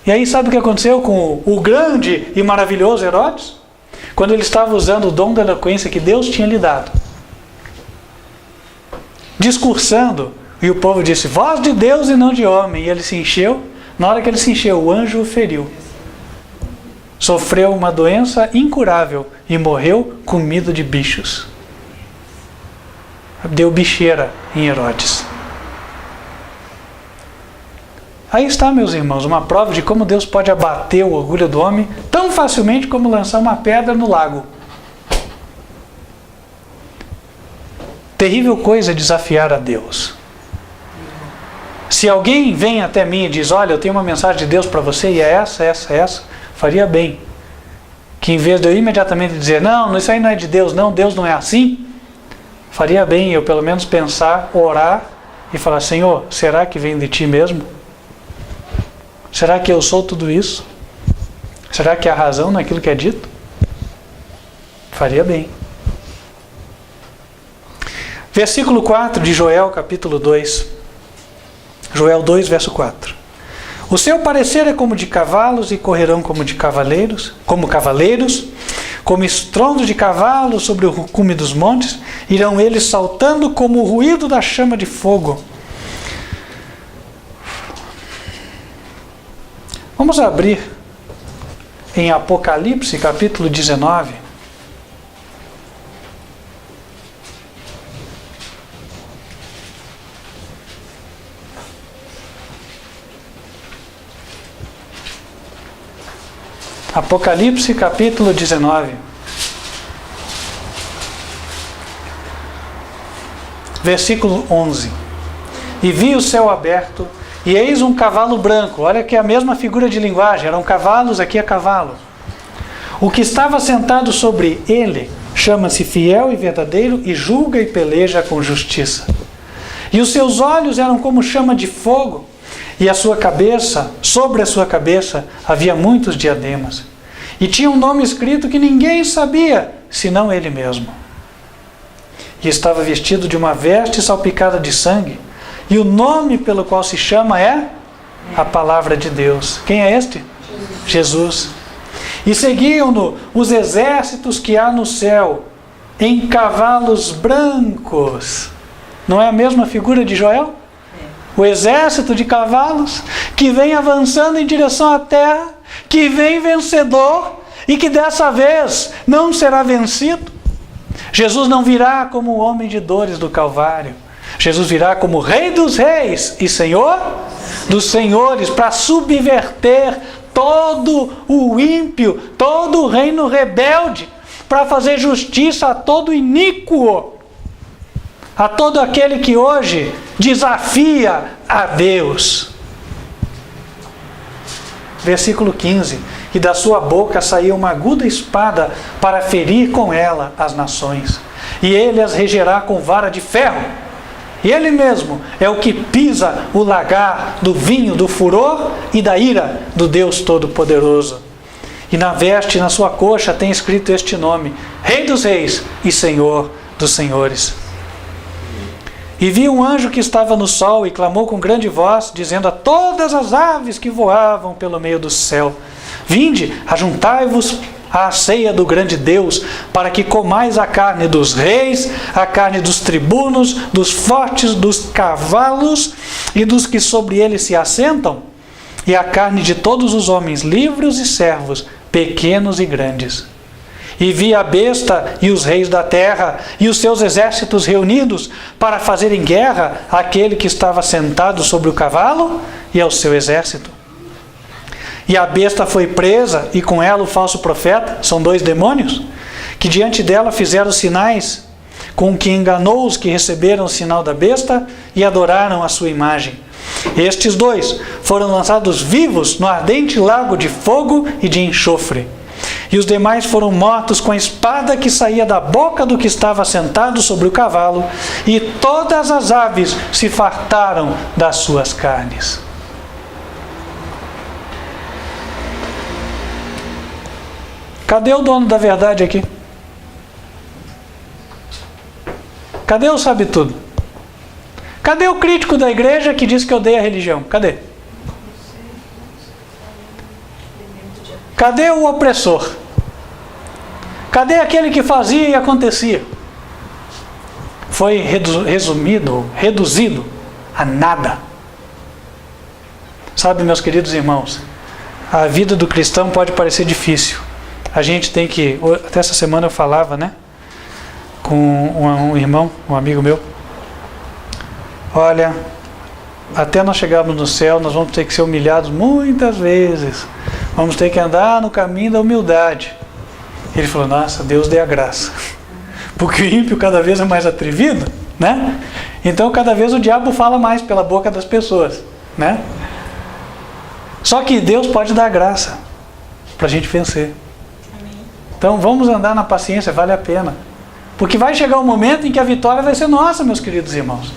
E aí sabe o que aconteceu com o grande e maravilhoso Herodes? Quando ele estava usando o dom da eloquência que Deus tinha lhe dado. Discursando, e o povo disse, voz de Deus e não de homem. E ele se encheu. Na hora que ele se encheu, o anjo o feriu. Sofreu uma doença incurável e morreu comido de bichos. Deu bicheira em Herodes. Aí está, meus irmãos, uma prova de como Deus pode abater o orgulho do homem tão facilmente como lançar uma pedra no lago. Terrível coisa é desafiar a Deus. Se alguém vem até mim e diz, olha, eu tenho uma mensagem de Deus para você e é essa, faria bem que em vez de eu imediatamente dizer, não, isso aí não é de Deus, não, Deus não é assim, faria bem eu pelo menos pensar, orar e falar, Senhor, será que vem de Ti mesmo? Será que eu sou tudo isso? Será que há razão naquilo que é dito? Faria bem. Versículo 4 de Joel, capítulo 2. Joel 2, verso 4. O seu parecer é como de cavalos e correrão como cavaleiros, como estrondo de cavalos sobre o cume dos montes, irão eles saltando como o ruído da chama de fogo. Vamos abrir em Apocalipse, capítulo 19. Apocalipse, capítulo 19. Versículo 11. E vi o céu aberto, e eis um cavalo branco. Olha que é a mesma figura de linguagem, eram cavalos, aqui é cavalo. O que estava sentado sobre ele chama-se fiel e verdadeiro, e julga e peleja com justiça. E os seus olhos eram como chama de fogo, e a sua cabeça, sobre a sua cabeça, havia muitos diademas. E tinha um nome escrito que ninguém sabia, senão ele mesmo. E estava vestido de uma veste salpicada de sangue. E o nome pelo qual se chama é a Palavra de Deus. Quem é este? Jesus. E seguiam-no os exércitos que há no céu, em cavalos brancos. Não é a mesma figura de Joel? O exército de cavalos que vem avançando em direção à terra, que vem vencedor e que dessa vez não será vencido. Jesus não virá como o homem de dores do Calvário. Jesus virá como Rei dos Reis e Senhor dos Senhores, para subverter todo o ímpio, todo o reino rebelde, para fazer justiça a todo iníquo, a todo aquele que hoje desafia a Deus. Versículo 15: e da sua boca saiu uma aguda espada para ferir com ela as nações, e ele as regerá com vara de ferro. E ele mesmo é o que pisa o lagar do vinho do furor e da ira do Deus Todo-Poderoso. E na veste e na sua coxa tem escrito este nome: Rei dos Reis e Senhor dos Senhores. E vi um anjo que estava no sol e clamou com grande voz, dizendo a todas as aves que voavam pelo meio do céu: vinde, ajuntai-vos à ceia do grande Deus, para que comais a carne dos reis, a carne dos tribunos, dos fortes, dos cavalos e dos que sobre eles se assentam, e a carne de todos os homens livres e servos, pequenos e grandes. E vi a besta e os reis da terra e os seus exércitos reunidos para fazerem guerra àquele que estava sentado sobre o cavalo e ao seu exército. E a besta foi presa, e com ela o falso profeta, são 2 demônios, que diante dela fizeram sinais, com que enganou os que receberam o sinal da besta e adoraram a sua imagem. Estes 2 foram lançados vivos no ardente lago de fogo e de enxofre. E os demais foram mortos com a espada que saía da boca do que estava sentado sobre o cavalo, e todas as aves se fartaram das suas carnes. Cadê o dono da verdade aqui? Cadê o sabe tudo? Cadê o crítico da igreja que diz que odeia a religião? Cadê? Cadê o opressor? Cadê aquele que fazia e acontecia? Foi reduzido a nada. Sabe, meus queridos irmãos, a vida do cristão pode parecer difícil. A gente tem que... Até essa semana eu falava, né? Com um irmão, um amigo meu. Olha, até nós chegarmos no céu, nós vamos ter que ser humilhados muitas vezes. Vamos ter que andar no caminho da humildade. Ele falou: nossa, Deus dê a graça. Porque o ímpio cada vez é mais atrevido, né? Então cada vez o diabo fala mais pela boca das pessoas, né? Só que Deus pode dar graça para a gente vencer. Então vamos andar na paciência, vale a pena. Porque vai chegar um momento em que a vitória vai ser nossa, meus queridos irmãos.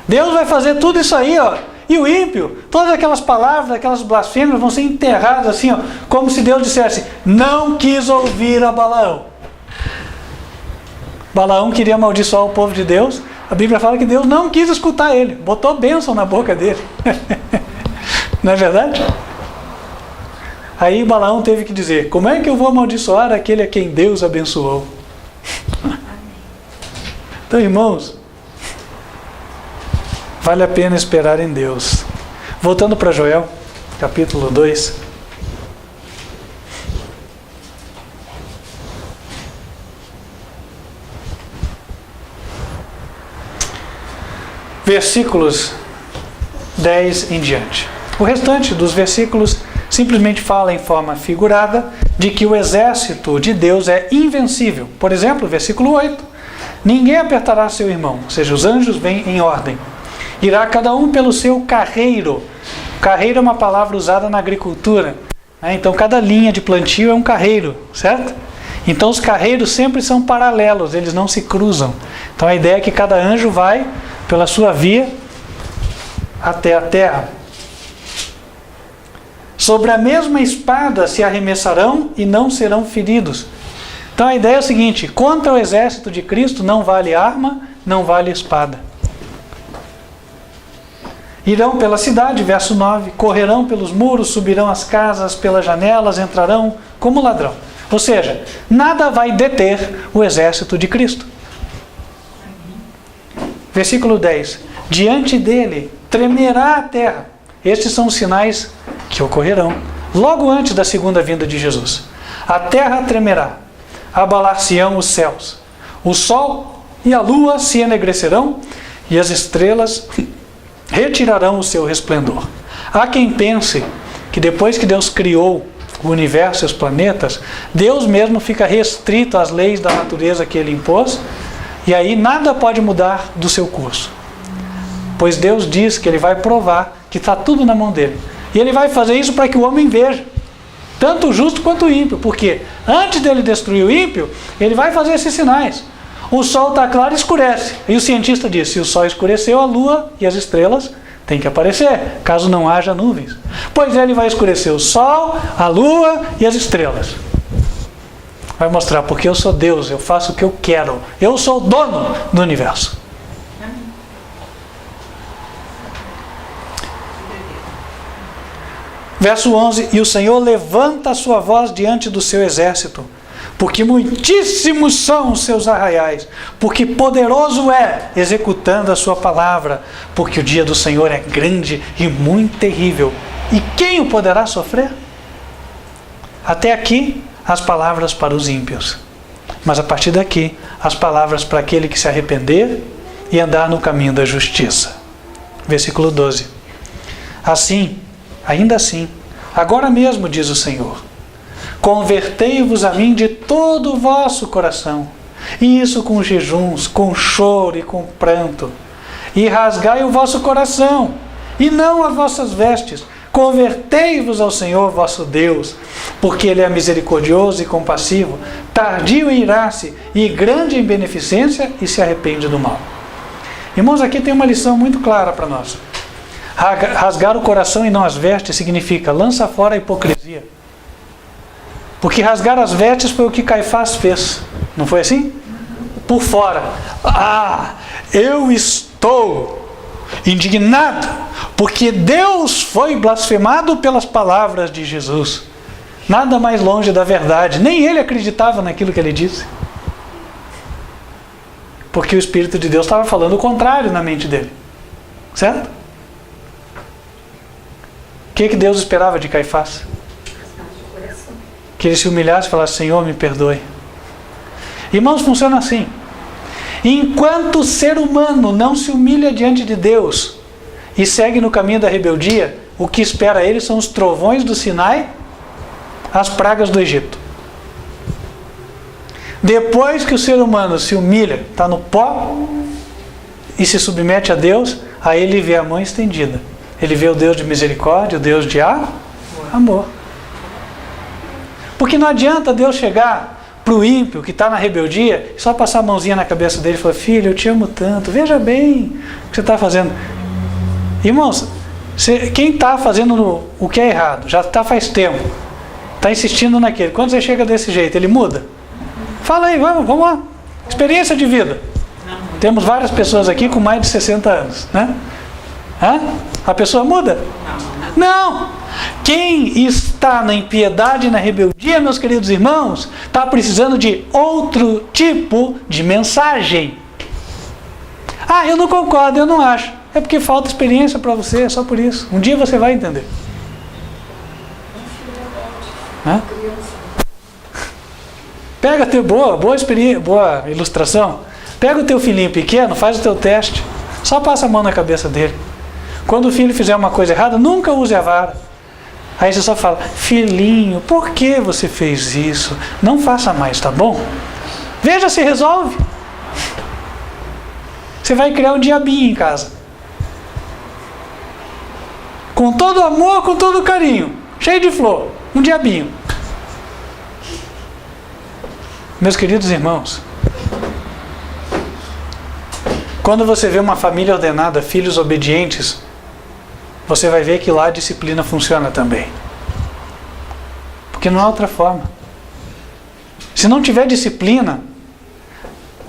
Deus vai fazer tudo isso aí, ó. E o ímpio, todas aquelas palavras, aquelas blasfêmias vão ser enterradas assim, ó, como se Deus dissesse: não quis ouvir a Balaão. Balaão queria amaldiçoar o povo de Deus. A Bíblia fala que Deus não quis escutar ele, botou bênção na boca dele. Não é verdade? Aí Balaão teve que dizer: como é que eu vou amaldiçoar aquele a quem Deus abençoou? Então, irmãos, vale a pena esperar em Deus. Voltando para Joel, capítulo 2. Versículos 10 em diante. O restante dos versículos simplesmente fala em forma figurada de que o exército de Deus é invencível. Por exemplo, versículo 8. Ninguém apertará seu irmão, ou seja, os anjos vêm em ordem. Irá cada um pelo seu carreiro. Carreiro é uma palavra usada na agricultura, né? Então cada linha de plantio é um carreiro, certo? Então os carreiros sempre são paralelos, eles não se cruzam. Então a ideia é que cada anjo vai pela sua via até a terra. Sobre a mesma espada se arremessarão e não serão feridos. Então a ideia é o seguinte: contra o exército de Cristo não vale arma, não vale espada. Irão pela cidade, verso 9, correrão pelos muros, subirão as casas pelas janelas, entrarão como ladrão. Ou seja, nada vai deter o exército de Cristo. Versículo 10. Diante dele tremerá a terra. Estes são os sinais que ocorrerão logo antes da segunda vinda de Jesus. A terra tremerá, abalar-se-ão os céus, o sol e a lua se enegrecerão e as estrelas retirarão o seu resplendor. Há quem pense que depois que Deus criou o universo e os planetas, Deus mesmo fica restrito às leis da natureza que ele impôs, e aí nada pode mudar do seu curso. Pois Deus diz que ele vai provar que está tudo na mão dele. E ele vai fazer isso para que o homem veja, tanto o justo quanto o ímpio. Porque antes dele destruir o ímpio, ele vai fazer esses sinais. O sol está claro e escurece. E o cientista diz, se o sol escureceu, a lua e as estrelas têm que aparecer, caso não haja nuvens. Pois ele vai escurecer o sol, a lua e as estrelas. Vai mostrar, porque eu sou Deus, eu faço o que eu quero. Eu sou o dono do universo. Verso 11, e o Senhor levanta a sua voz diante do seu exército, porque muitíssimos são os seus arraiais, porque poderoso é executando a sua palavra, porque o dia do Senhor é grande e muito terrível. E quem o poderá sofrer? Até aqui, as palavras para os ímpios. Mas a partir daqui, as palavras para aquele que se arrepender e andar no caminho da justiça. Versículo 12. Assim, ainda assim, agora mesmo, diz o Senhor, convertei-vos a mim de todo o vosso coração, e isso com jejuns, com choro e com pranto, e rasgai o vosso coração, e não as vossas vestes, convertei-vos ao Senhor vosso Deus, porque Ele é misericordioso e compassivo, tardio em irar-se e grande em beneficência, e se arrepende do mal. Irmãos, aqui tem uma lição muito clara para nós. Rasgar o coração e não as vestes significa lança fora a hipocrisia. Porque rasgar as vestes foi o que Caifás fez. Não foi assim? Por fora. Eu estou indignado porque Deus foi blasfemado pelas palavras de Jesus. Nada mais longe da verdade. Nem ele acreditava naquilo que ele disse. Porque o Espírito de Deus estava falando o contrário na mente dele. Certo? O que Deus esperava de Caifás? Que ele se humilhasse e falasse, Senhor, me perdoe. Irmãos, funciona assim. Enquanto o ser humano não se humilha diante de Deus e segue no caminho da rebeldia, o que espera ele são os trovões do Sinai, as pragas do Egito. Depois que o ser humano se humilha, está no pó e se submete a Deus, aí ele vê a mão estendida. Ele vê o Deus de misericórdia, o Deus de amor. Porque não adianta Deus chegar para o ímpio que está na rebeldia e só passar a mãozinha na cabeça dele e falar, filho, eu te amo tanto, veja bem o que você está fazendo. Irmãos, quem está fazendo o que é errado, já está faz tempo, está insistindo naquele, quando você chega desse jeito, ele muda? Fala aí, vamos lá. Experiência de vida. Temos várias pessoas aqui com mais de 60 anos, né? A pessoa muda? Não! Quem está na impiedade e na rebeldia, meus queridos irmãos, está precisando de outro tipo de mensagem. Eu não concordo, eu não acho. É porque falta experiência para você, é só por isso. Um dia você vai entender. Pega teu boa experiência, boa ilustração. Pega o teu filhinho pequeno, faz o teu teste. Só passa a mão na cabeça dele. Quando o filho fizer uma coisa errada, nunca use a vara. Aí você só fala, filhinho, por que você fez isso? Não faça mais, tá bom? Veja se resolve. Você vai criar um diabinho em casa. Com todo amor, com todo carinho. Cheio de flor. Um diabinho. Meus queridos irmãos, quando você vê uma família ordenada, filhos obedientes, você vai ver que lá a disciplina funciona também. Porque não há outra forma. Se não tiver disciplina,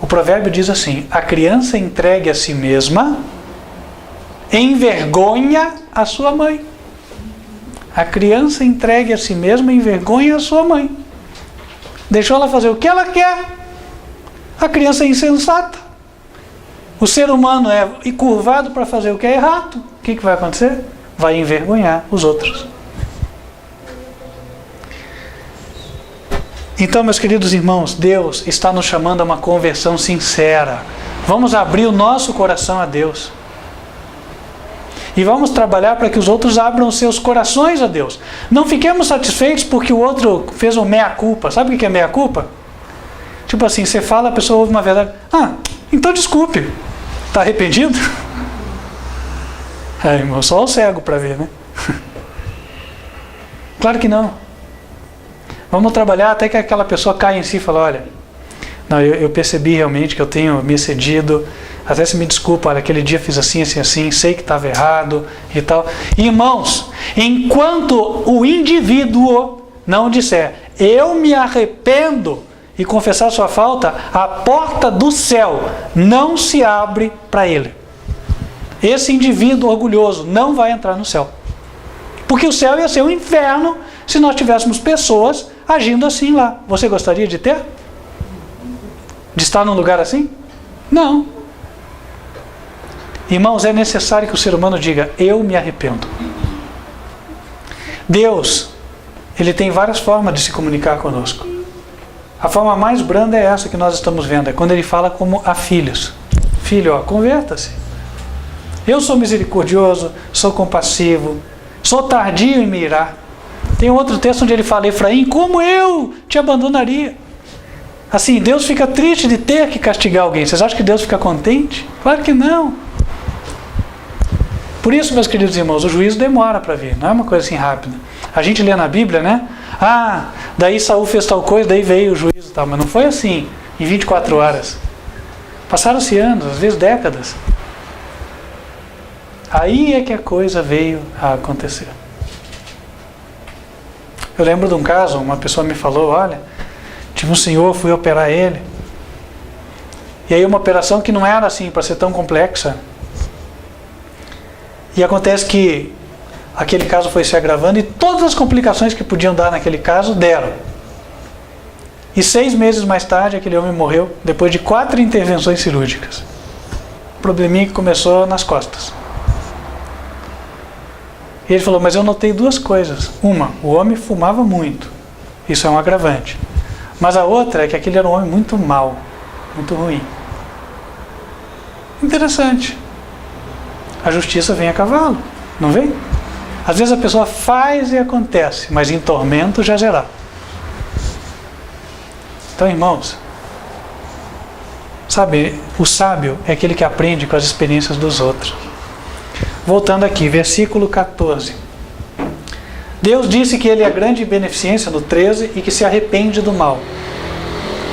o provérbio diz assim, a criança entregue a si mesma envergonha a sua mãe. A criança entregue a si mesma envergonha a sua mãe. Deixou ela fazer o que ela quer. A criança é insensata. O ser humano é curvado para fazer o que é errado. O que vai acontecer? Vai envergonhar os outros. Então, meus queridos irmãos, Deus está nos chamando a uma conversão sincera. Vamos abrir o nosso coração a Deus. E vamos trabalhar para que os outros abram os seus corações a Deus. Não fiquemos satisfeitos porque o outro fez um meia-culpa. Sabe o que é meia-culpa? Tipo assim, você fala, a pessoa ouve uma verdade. Ah, então desculpe. Está arrependido? É, irmão, só o cego para ver, né? Claro que não. Vamos trabalhar até que aquela pessoa caia em si e fale, olha, não, eu percebi realmente que eu tenho me excedido, até se me desculpa, olha, aquele dia fiz assim, assim, assim, sei que estava errado e tal. Irmãos, enquanto o indivíduo não disser, eu me arrependo e confessar sua falta, a porta do céu não se abre para ele. Esse indivíduo orgulhoso não vai entrar no céu. Porque o céu ia ser um inferno se nós tivéssemos pessoas agindo assim lá. Você gostaria de ter? De estar num lugar assim? Não. Irmãos, é necessário que o ser humano diga, eu me arrependo. Deus, Ele tem várias formas de se comunicar conosco. A forma mais branda é essa que nós estamos vendo, é quando Ele fala como a filhos. Filho, ó, converta-se. Eu sou misericordioso, sou compassivo, sou tardio em me irar. Tem outro texto onde ele fala, Efraim, como eu te abandonaria? Assim, Deus fica triste de ter que castigar alguém. Vocês acham que Deus fica contente? Claro que não. Por isso, meus queridos irmãos, o juízo demora para vir, não é uma coisa assim rápida. A gente lê na Bíblia, né? Ah, daí Saul fez tal coisa, daí veio o juízo e tal. Mas não foi assim, em 24 horas. Passaram-se anos, às vezes décadas. Aí é que a coisa veio a acontecer. Eu lembro de um caso, uma pessoa me falou, olha, tive um senhor, fui operar ele. E aí uma operação que não era assim, para ser tão complexa. E acontece que aquele caso foi se agravando e todas as complicações que podiam dar naquele caso, deram. E 6 meses mais tarde, aquele homem morreu, depois de 4 intervenções cirúrgicas. O probleminha que começou nas costas. E ele falou, mas eu notei 2 coisas. Uma, o homem fumava muito. Isso é um agravante. Mas a outra é que aquele era um homem muito mau, muito ruim. Interessante. A justiça vem a cavalo, não vem? Às vezes a pessoa faz e acontece, mas em tormento já será. Então, irmãos, sabe, o sábio é aquele que aprende com as experiências dos outros. Voltando aqui, versículo 14. Deus disse que Ele é grande beneficência, no 13, e que se arrepende do mal.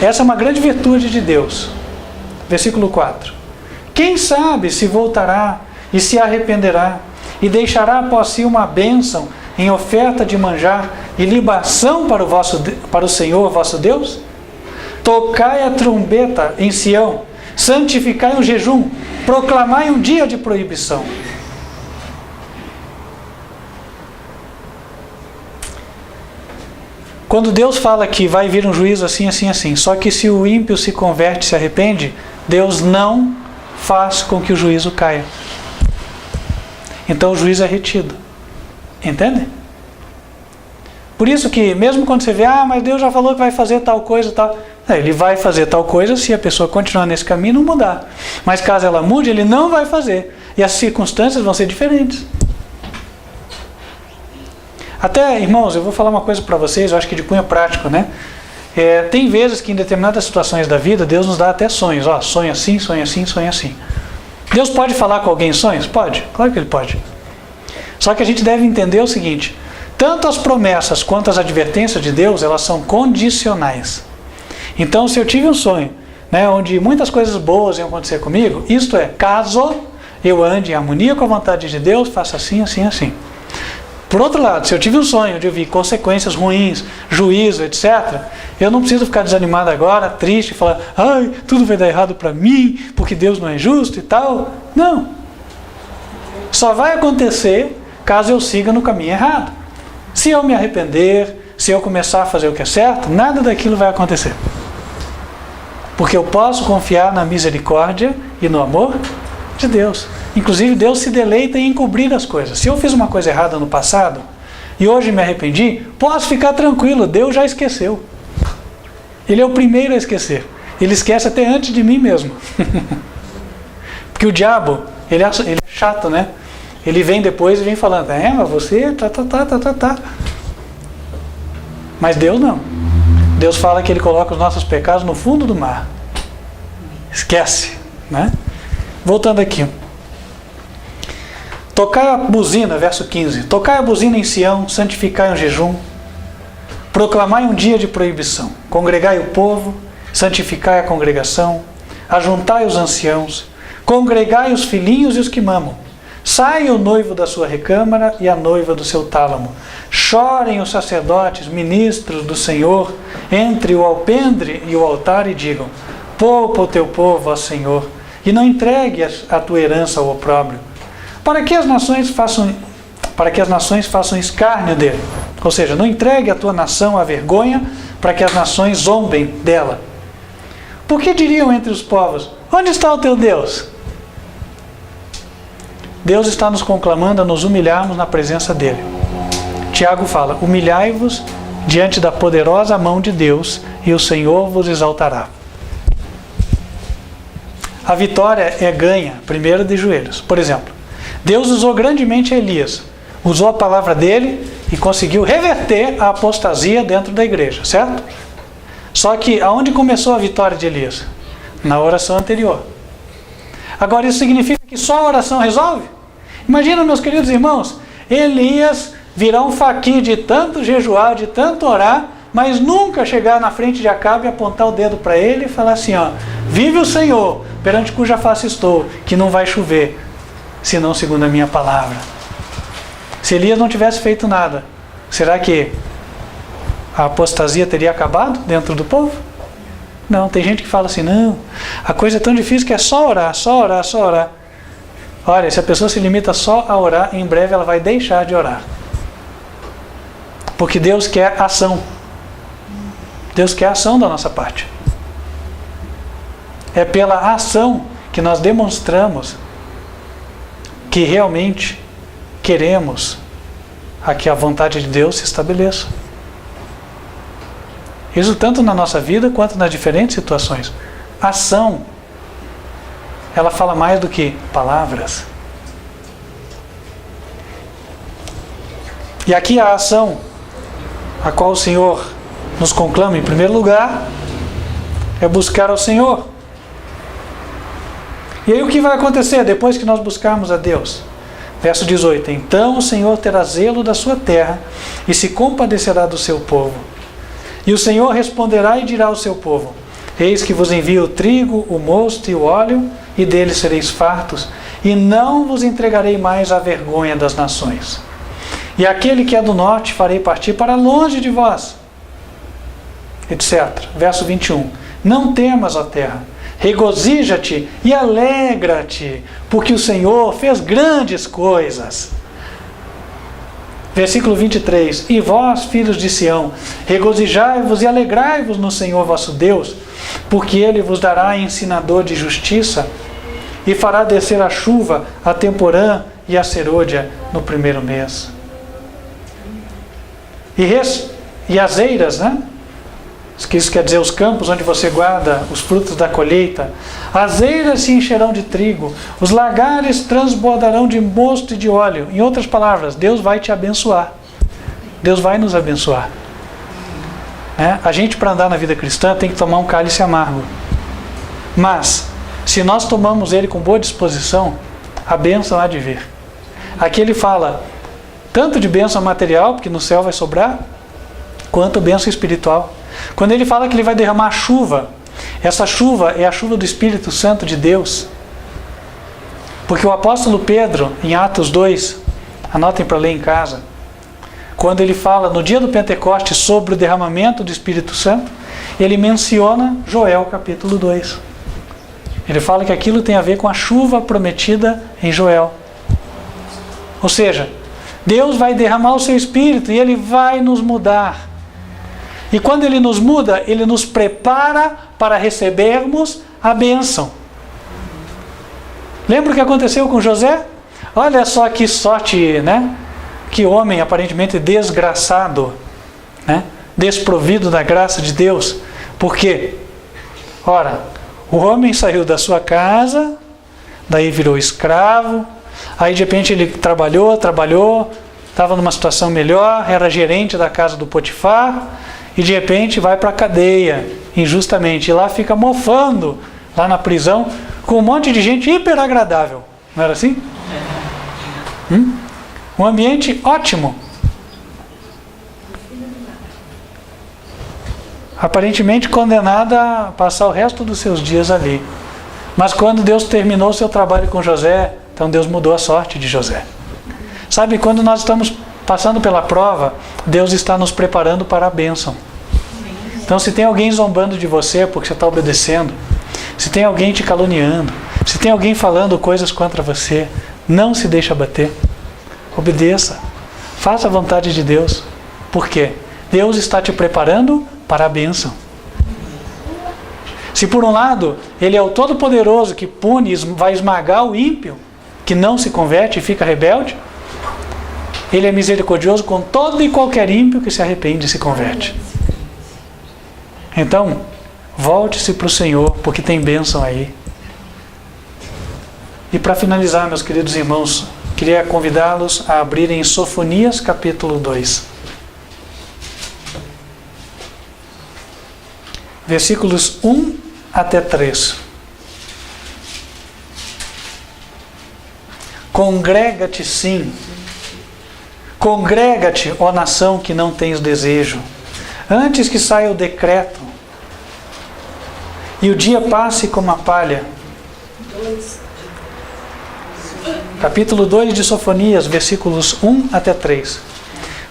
Essa é uma grande virtude de Deus. Versículo 4. Quem sabe se voltará e se arrependerá, e deixará após si uma bênção em oferta de manjar e libação para o Senhor vosso Deus? Tocai a trombeta em Sião, santificai um jejum, proclamai um dia de proibição. Quando Deus fala que vai vir um juízo assim, assim, assim, só que se o ímpio se converte, se arrepende, Deus não faz com que o juízo caia. Então o juízo é retido. Entende? Por isso que, mesmo quando você vê, mas Deus já falou que vai fazer tal coisa e tal. Ele vai fazer tal coisa se a pessoa continuar nesse caminho e não mudar. Mas caso ela mude, Ele não vai fazer. E as circunstâncias vão ser diferentes. Até, irmãos, eu vou falar uma coisa para vocês, eu acho que de cunho prático, né? Tem vezes que em determinadas situações da vida, Deus nos dá até sonhos. Ó, sonha assim, sonha assim, sonha assim. Deus pode falar com alguém em sonhos? Pode, claro que Ele pode. Só que a gente deve entender o seguinte, tanto as promessas quanto as advertências de Deus, elas são condicionais. Então, se eu tive um sonho, né, onde muitas coisas boas iam acontecer comigo, isto é, caso eu ande em harmonia com a vontade de Deus, faça assim, assim, assim. Por outro lado, se eu tive um sonho onde eu vi consequências ruins, juízo, etc., eu não preciso ficar desanimado agora, triste, falar, tudo vai dar errado para mim, porque Deus não é justo e tal. Não. só vai acontecer caso eu siga no caminho errado. Se eu me arrepender, se eu começar a fazer o que é certo, nada daquilo vai acontecer. Porque eu posso confiar na misericórdia e no amor de Deus. Inclusive, Deus se deleita em encobrir as coisas. Se eu fiz uma coisa errada no passado e hoje me arrependi, posso ficar tranquilo, Deus já esqueceu. Ele é o primeiro a esquecer. Ele esquece até antes de mim mesmo. Porque o diabo, ele é chato, né? Ele vem depois e vem falando, mas você, tá. Mas Deus não. Deus fala que Ele coloca os nossos pecados no fundo do mar. Esquece, né? Voltando aqui. Tocai a buzina, verso 15. Tocai a buzina em Sião, santificai um jejum. Proclamai um dia de proibição. Congregai o povo, santificai a congregação. Ajuntai os anciãos. Congregai os filhinhos e os que mamam. Saia o noivo da sua recâmara e a noiva do seu tálamo. Chorem os sacerdotes, ministros do Senhor, entre o alpendre e o altar e digam, poupa o teu povo, ó Senhor, e não entregue a tua herança ao opróbrio, para que as nações façam escárnio dele. Ou seja, não entregue a tua nação à vergonha, para que as nações zombem dela. Por que diriam entre os povos, onde está o teu Deus? Deus está nos conclamando a nos humilharmos na presença dele. Tiago fala, humilhai-vos diante da poderosa mão de Deus e o Senhor vos exaltará. A vitória é ganha, primeiro de joelhos. Por exemplo, Deus usou grandemente Elias, usou a palavra dele e conseguiu reverter a apostasia dentro da igreja, certo? Só que aonde começou a vitória de Elias? Na oração anterior. Agora isso significa que só a oração resolve? Imagina, meus queridos irmãos, Elias virar um faqui de tanto jejuar, de tanto orar, mas nunca chegar na frente de Acabe e apontar o dedo para ele e falar assim, vive o Senhor, perante cuja face estou, que não vai chover, senão segundo a minha palavra. Se Elias não tivesse feito nada, será que a apostasia teria acabado dentro do povo? Não, tem gente que fala assim, não, a coisa é tão difícil que é só orar, só orar, só orar. Olha, se a pessoa se limita só a orar, em breve ela vai deixar de orar. Porque Deus quer ação. Deus quer ação da nossa parte. É pela ação que nós demonstramos que realmente queremos a que a vontade de Deus se estabeleça. Isso tanto na nossa vida quanto nas diferentes situações. Ação, ela fala mais do que palavras. E aqui a ação a qual o Senhor nos conclama em primeiro lugar é buscar ao Senhor. E aí o que vai acontecer depois que nós buscarmos a Deus? Verso 18. Então o Senhor terá zelo da sua terra e se compadecerá do seu povo. E o Senhor responderá e dirá ao seu povo, eis que vos envio o trigo, o mosto e o óleo, e deles sereis fartos, e não vos entregarei mais à vergonha das nações. E aquele que é do norte farei partir para longe de vós, etc. Verso 21. Não temas, ó terra, regozija-te e alegra-te, porque o Senhor fez grandes coisas. Versículo 23. E vós, filhos de Sião, regozijai-vos e alegrai-vos no Senhor vosso Deus, porque Ele vos dará ensinador de justiça, e fará descer a chuva, a temporã e a serôdia no primeiro mês. E as eiras, né? Isso quer dizer os campos onde você guarda os frutos da colheita. As eiras se encherão de trigo, os lagares transbordarão de mosto e de óleo. Em outras palavras, Deus vai te abençoar. Deus vai nos abençoar. A gente, para andar na vida cristã, tem que tomar um cálice amargo. Mas, se nós tomamos ele com boa disposição, a bênção há de vir. Aqui ele fala tanto de bênção material, porque no céu vai sobrar, quanto bênção espiritual. Quando ele fala que ele vai derramar chuva, essa chuva é a chuva do Espírito Santo de Deus. Porque o apóstolo Pedro, em Atos 2, anotem para ler em casa, quando ele fala no dia do Pentecostes sobre o derramamento do Espírito Santo, ele menciona Joel capítulo 2. Ele fala que aquilo tem a ver com a chuva prometida em Joel. Ou seja, Deus vai derramar o seu Espírito e Ele vai nos mudar. E quando Ele nos muda, Ele nos prepara para recebermos a bênção. Lembra o que aconteceu com José? Olha só que sorte, né? Que homem aparentemente desgraçado, né? Desprovido da graça de Deus. Por quê? Ora, o homem saiu da sua casa, daí virou escravo, aí de repente ele trabalhou, estava numa situação melhor, era gerente da casa do Potifar, e de repente vai para a cadeia, injustamente, e lá fica mofando, lá na prisão, com um monte de gente hiper agradável. Não era assim? Um ambiente ótimo. Aparentemente condenada a passar o resto dos seus dias ali. Mas quando Deus terminou o seu trabalho com José, então Deus mudou a sorte de José. Sabe, quando nós estamos passando pela prova, Deus está nos preparando para a bênção. Então se tem alguém zombando de você porque você está obedecendo, se tem alguém te caluniando, se tem alguém falando coisas contra você, não se deixe abater. Obedeça. Faça a vontade de Deus. Por quê? Deus está te preparando para a bênção. Se por um lado, Ele é o Todo-Poderoso que pune, vai esmagar o ímpio, que não se converte e fica rebelde, Ele é misericordioso com todo e qualquer ímpio que se arrepende e se converte. Então, volte-se para o Senhor, porque tem bênção aí. E para finalizar, meus queridos irmãos, queria convidá-los a abrirem Sofonias capítulo 2. Versículos 1 até 3. Congrega-te sim, congrega-te, ó nação que não tens desejo, antes que saia o decreto, e o dia passe como a palha. Capítulo 2 de Sofonias, versículos 1 até 3.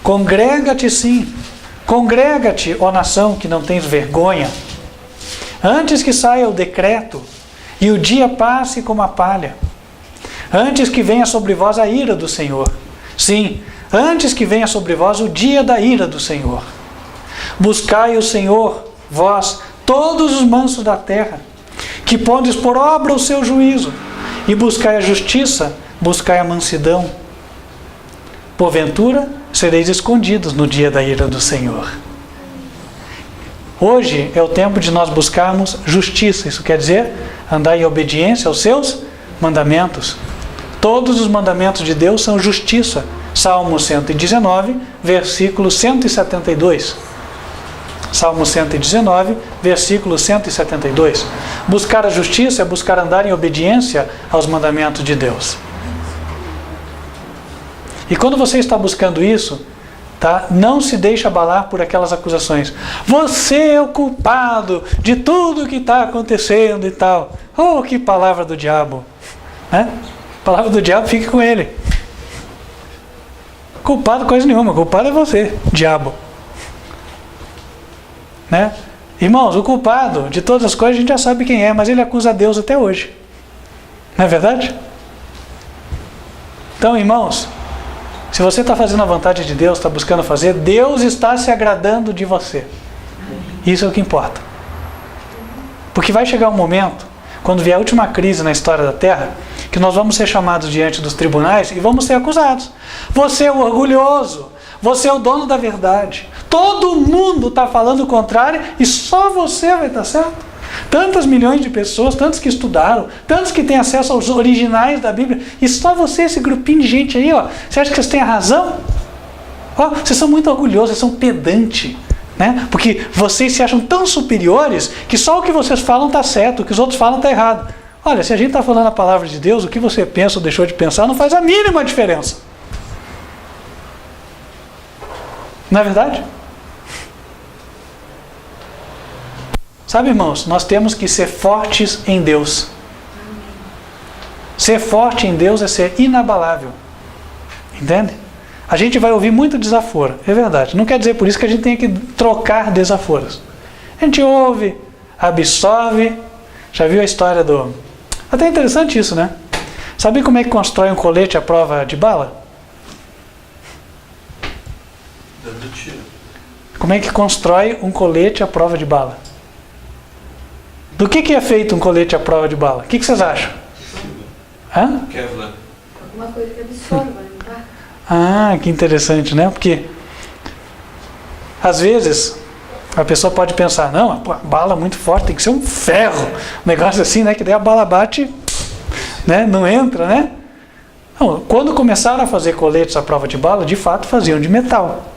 Congrega-te sim, congrega-te, ó nação que não tens vergonha, antes que saia o decreto, e o dia passe como a palha, antes que venha sobre vós a ira do Senhor. Sim, antes que venha sobre vós o dia da ira do Senhor. Buscai o Senhor, vós, todos os mansos da terra, que pondes por obra o seu juízo, e buscai a justiça, buscai a mansidão. Porventura, sereis escondidos no dia da ira do Senhor. Hoje é o tempo de nós buscarmos justiça. Isso quer dizer andar em obediência aos seus mandamentos. Todos os mandamentos de Deus são justiça. Salmo 119, versículo 172. Salmo 119, versículo 172. Buscar a justiça é buscar andar em obediência aos mandamentos de Deus. E quando você está buscando isso, tá? Não se deixe abalar por aquelas acusações. Você é o culpado de tudo que está acontecendo e tal. Oh, que palavra do diabo, né? Palavra do diabo, fique com ele. Culpado coisa nenhuma, culpado é você, diabo, né? Irmãos, o culpado de todas as coisas a gente já sabe quem é, mas ele acusa a Deus até hoje. Não é verdade? Então, irmãos, se você está fazendo a vontade de Deus, está buscando fazer, Deus está se agradando de você. Isso é o que importa. Porque vai chegar um momento, quando vier a última crise na história da Terra, que nós vamos ser chamados diante dos tribunais e vamos ser acusados. Você é o orgulhoso, você é o dono da verdade. Todo mundo está falando o contrário e só você vai estar certo. Tantas milhões de pessoas, tantos que estudaram, tantos que têm acesso aos originais da Bíblia, e só você, esse grupinho de gente aí, ó, você acha que vocês têm a razão? Ó, vocês são muito orgulhosos, vocês são pedantes, né? Porque vocês se acham tão superiores que só o que vocês falam está certo, o que os outros falam está errado. Olha, se a gente está falando a palavra de Deus, o que você pensa ou deixou de pensar não faz a mínima diferença. Não é verdade? Sabe, irmãos, nós temos que ser fortes em Deus. Ser forte em Deus é ser inabalável. Entende? A gente vai ouvir muito desaforo, é verdade. Não quer dizer por isso que a gente tem que trocar desaforos. A gente ouve, absorve. Já viu a história do... Até interessante isso, né? Sabe como é que constrói um colete à prova de bala? Como é que constrói um colete à prova de bala? Do que é feito um colete à prova de bala? O que vocês acham? Hã? Kevlar. Alguma coisa que absorva, não tá? Ah, que interessante, né? Porque às vezes a pessoa pode pensar, não, a bala é muito forte, tem que ser um ferro, um negócio assim, né? Que daí a bala bate, né? Não entra, né? Não, quando começaram a fazer coletes à prova de bala, de fato faziam de metal.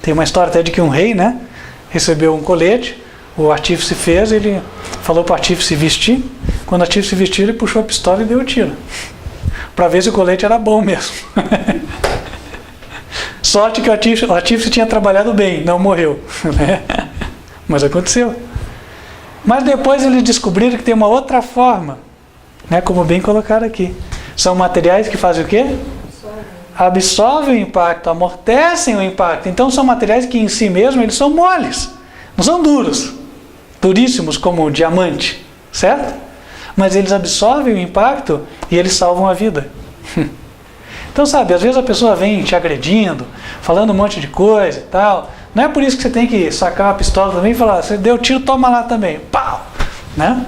Tem uma história até de que um rei, né? Recebeu um colete, o artífice fez, ele falou para o artífice vestir. Quando o artífice vestiu, ele puxou a pistola e deu o tiro. Para ver se o colete era bom mesmo. Sorte que o artífice tinha trabalhado bem, não morreu. Mas aconteceu. Mas depois eles descobriram que tem uma outra forma, né, como bem colocaram aqui. São materiais que fazem o quê? Absorvem o impacto, amortecem o impacto. Então são materiais que em si mesmos eles são moles. Não são duros, duríssimos como o diamante, certo? Mas eles absorvem o impacto e eles salvam a vida. Então, sabe, às vezes a pessoa vem te agredindo, falando um monte de coisa e tal. Não é por isso que você tem que sacar uma pistola também e falar, você deu tiro, toma lá também. Pau! Né?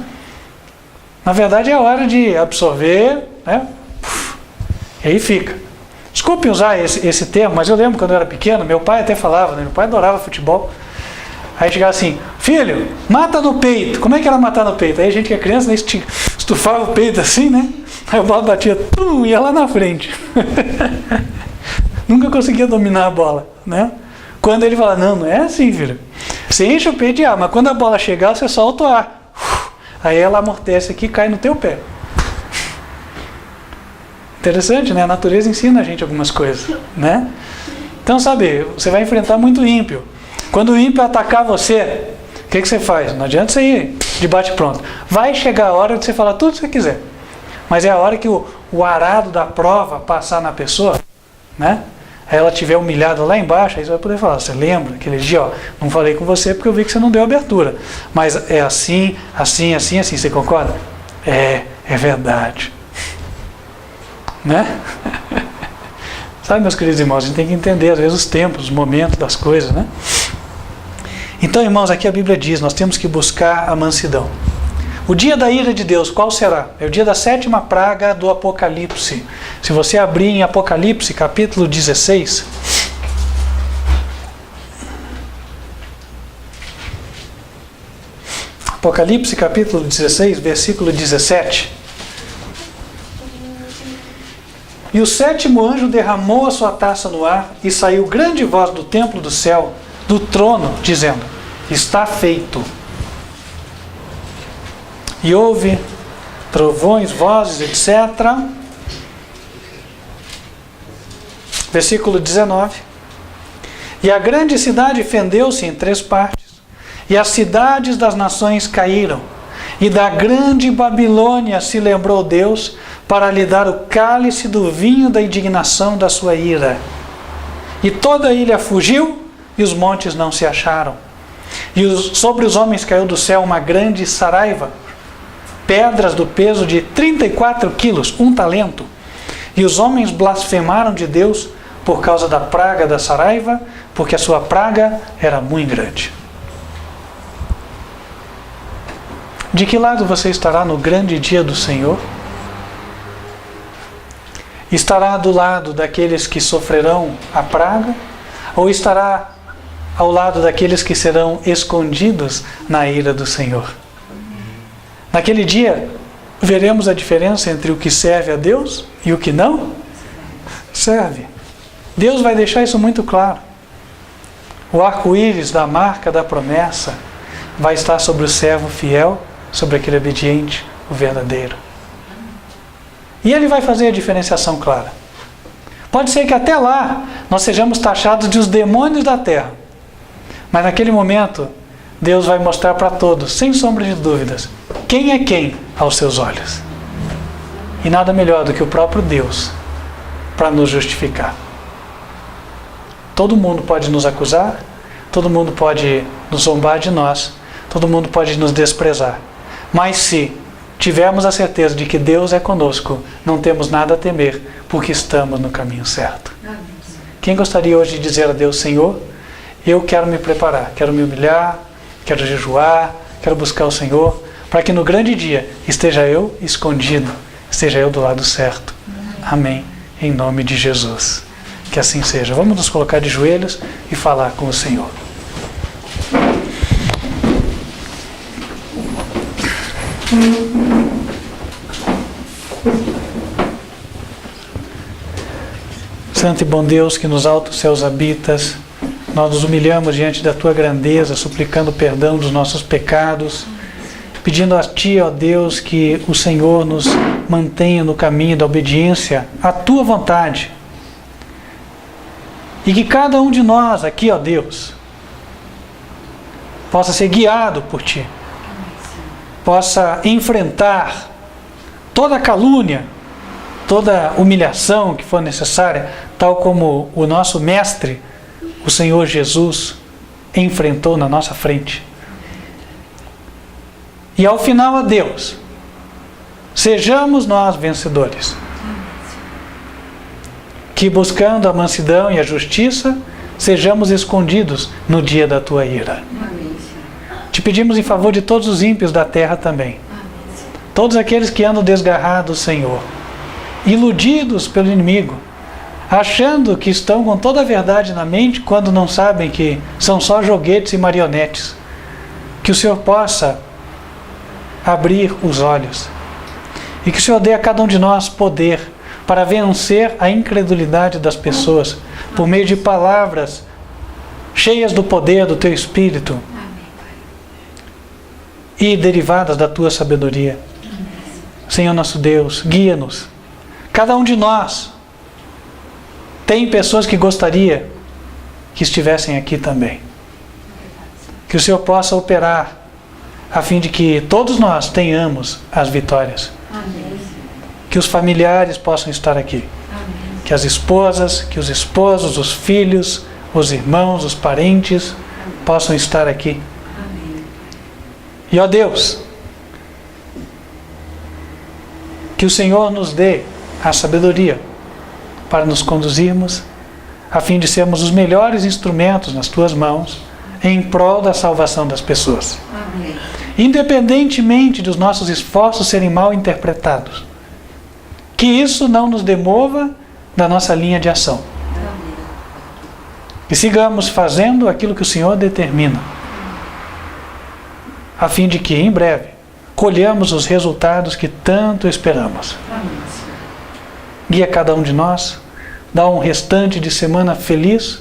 Na verdade é a hora de absorver, né? E aí fica. Desculpe usar esse termo, mas eu lembro quando eu era pequeno, meu pai até falava, né? Meu pai adorava futebol. Aí chegava assim, filho, mata no peito. Como é que era matar no peito? Aí a gente que é criança, né, estufava o peito assim, né? Aí a bola batia, ia lá na frente. Nunca conseguia dominar a bola, né? Quando ele fala, não é assim, filho. Você enche o peito de ar, mas quando a bola chegar, você solta o ar. Aí ela amortece aqui e cai no teu pé. Interessante, né? A natureza ensina a gente algumas coisas, né? Então, sabe, você vai enfrentar muito ímpio. Quando o ímpio atacar você, o que você faz? Não adianta você ir de bate-pronto. Vai chegar a hora de você falar tudo o que você quiser. Mas é a hora que o arado da prova passar na pessoa, né? Aí ela estiver humilhada lá embaixo, aí você vai poder falar, você lembra aquele dia, ó, não falei com você porque eu vi que você não deu abertura. Mas é assim, assim, assim, assim, você concorda? É verdade. Né? Sabe, meus queridos irmãos, a gente tem que entender às vezes os tempos, os momentos das coisas, né? Então, irmãos, aqui a Bíblia diz, nós temos que buscar a mansidão. O dia da ira de Deus, qual será? É o dia da 7ª praga do Apocalipse. Se você abrir em Apocalipse, capítulo 16. Apocalipse, capítulo 16, versículo 17. E o 7º anjo derramou a sua taça no ar, e saiu grande voz do templo do céu, do trono, dizendo, está feito. E houve trovões, vozes, etc. Versículo 19. E a grande cidade fendeu-se em 3 partes, e as cidades das nações caíram, e da grande Babilônia se lembrou Deus para lhe dar o cálice do vinho da indignação da sua ira. E toda a ilha fugiu, e os montes não se acharam. E sobre os homens caiu do céu uma grande saraiva, pedras do peso de 34 quilos, 1 talento. E os homens blasfemaram de Deus por causa da praga da saraiva, porque a sua praga era muito grande. De que lado você estará no grande dia do Senhor? Estará do lado daqueles que sofrerão a praga? Ou estará ao lado daqueles que serão escondidos na ira do Senhor? Naquele dia, veremos a diferença entre o que serve a Deus e o que não serve. Deus vai deixar isso muito claro. O arco-íris da marca da promessa vai estar sobre o servo fiel, sobre aquele obediente, o verdadeiro. E ele vai fazer a diferenciação clara. Pode ser que até lá nós sejamos taxados de os demônios da terra. Mas naquele momento, Deus vai mostrar para todos, sem sombra de dúvidas, quem é quem aos seus olhos. E nada melhor do que o próprio Deus para nos justificar. Todo mundo pode nos acusar, todo mundo pode nos zombar de nós, todo mundo pode nos desprezar. Mas se tivermos a certeza de que Deus é conosco, não temos nada a temer, porque estamos no caminho certo. Quem gostaria hoje de dizer a Deus, Senhor, eu quero me preparar, quero me humilhar, quero jejuar, quero buscar o Senhor, para que no grande dia esteja eu escondido, esteja eu do lado certo. Amém. Em nome de Jesus. Que assim seja. Vamos nos colocar de joelhos e falar com o Senhor. Santo e bom Deus, que nos altos céus habitas, nós nos humilhamos diante da Tua grandeza, suplicando perdão dos nossos pecados, pedindo a Ti, ó Deus, que o Senhor nos mantenha no caminho da obediência à Tua vontade. E que cada um de nós aqui, ó Deus, possa ser guiado por Ti, possa enfrentar toda calúnia, toda humilhação que for necessária, tal como o nosso Mestre, o Senhor Jesus, enfrentou na nossa frente. E ao final, ó Deus, sejamos nós vencedores, que buscando a mansidão e a justiça, sejamos escondidos no dia da Tua ira. Te pedimos em favor de todos os ímpios da terra também, todos aqueles que andam desgarrados, Senhor, iludidos pelo inimigo, achando que estão com toda a verdade na mente, quando não sabem que são só joguetes e marionetes. Que o Senhor possa abrir os olhos e que o Senhor dê a cada um de nós poder para vencer a incredulidade das pessoas por meio de palavras cheias do poder do Teu Espírito e derivadas da Tua sabedoria. Senhor nosso Deus, guia-nos. Cada um de nós tem pessoas que gostaria que estivessem aqui também. Que o Senhor possa operar a fim de que todos nós tenhamos as vitórias. Amém. Que os familiares possam estar aqui. Amém. Que as esposas, que os esposos, os filhos, os irmãos, os parentes possam estar aqui. Amém. E ó Deus, que o Senhor nos dê a sabedoria para nos conduzirmos, a fim de sermos os melhores instrumentos nas Tuas mãos, em prol da salvação das pessoas. Amém. Independentemente dos nossos esforços serem mal interpretados. Que isso não nos demova da nossa linha de ação. Amém. Que sigamos fazendo aquilo que o Senhor determina, a fim de que, em breve, colhamos os resultados que tanto esperamos. Amém. Guia cada um de nós, dá um restante de semana feliz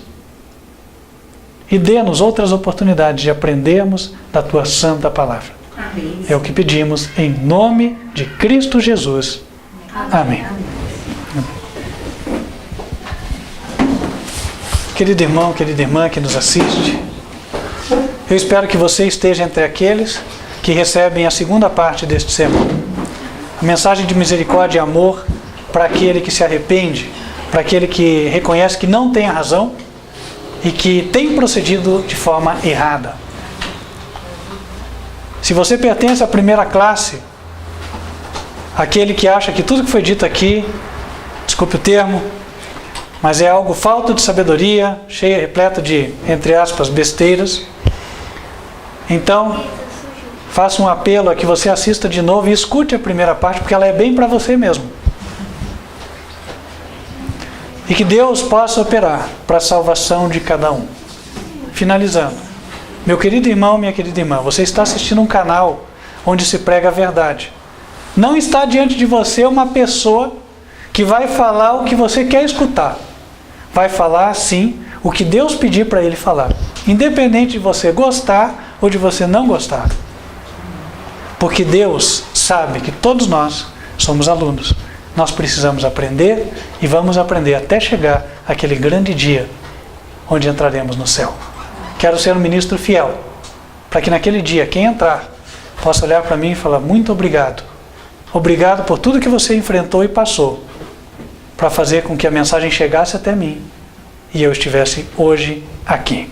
e dê-nos outras oportunidades de aprendermos da Tua santa palavra. Amém. É o que pedimos em nome de Cristo Jesus. Amém. Querido irmão, querida irmã que nos assiste, eu espero que você esteja entre aqueles que recebem a segunda parte deste sermão. A mensagem de misericórdia e amor para aquele que se arrepende, para aquele que reconhece que não tem a razão e que tem procedido de forma errada. Se você pertence à primeira classe, aquele que acha que tudo que foi dito aqui, desculpe o termo, mas é algo falto de sabedoria, cheio, repleto de, entre aspas, besteiras, então faço um apelo a que você assista de novo e escute a primeira parte, porque ela é bem para você mesmo. E que Deus possa operar para a salvação de cada um. Finalizando, meu querido irmão, minha querida irmã, você está assistindo um canal onde se prega a verdade. Não está diante de você uma pessoa que vai falar o que você quer escutar. Vai falar, sim, o que Deus pedir para ele falar. Independente de você gostar ou de você não gostar. Porque Deus sabe que todos nós somos alunos. Nós precisamos aprender e vamos aprender até chegar àquele grande dia onde entraremos no céu. Quero ser um ministro fiel, para que naquele dia, quem entrar, possa olhar para mim e falar: muito obrigado. Obrigado por tudo que você enfrentou e passou, para fazer com que a mensagem chegasse até mim e eu estivesse hoje aqui.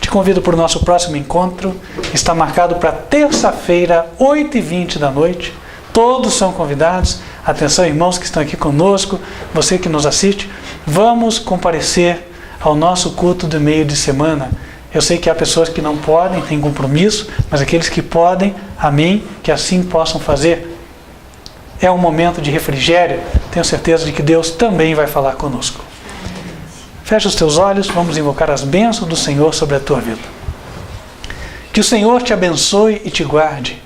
Te convido para o nosso próximo encontro. Está marcado para terça-feira, 8h20 da noite. Todos são convidados. Atenção, irmãos que estão aqui conosco, você que nos assiste, vamos comparecer ao nosso culto do meio de semana. Eu sei que há pessoas que não podem, têm compromisso, mas aqueles que podem, amém, que assim possam fazer. É um momento de refrigério, tenho certeza de que Deus também vai falar conosco. Fecha os teus olhos, vamos invocar as bênçãos do Senhor sobre a tua vida. Que o Senhor te abençoe e te guarde.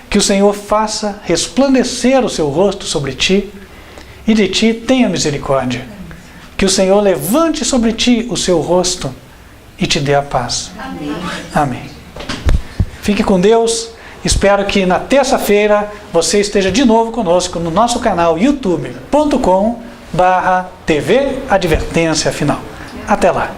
Que o Senhor faça resplandecer o seu rosto sobre ti e de ti tenha misericórdia. Que o Senhor levante sobre ti o seu rosto e te dê a paz. Amém. Amém. Fique com Deus. Espero que na terça-feira você esteja de novo conosco no nosso canal youtube.com/TV Advertência Final. Até lá.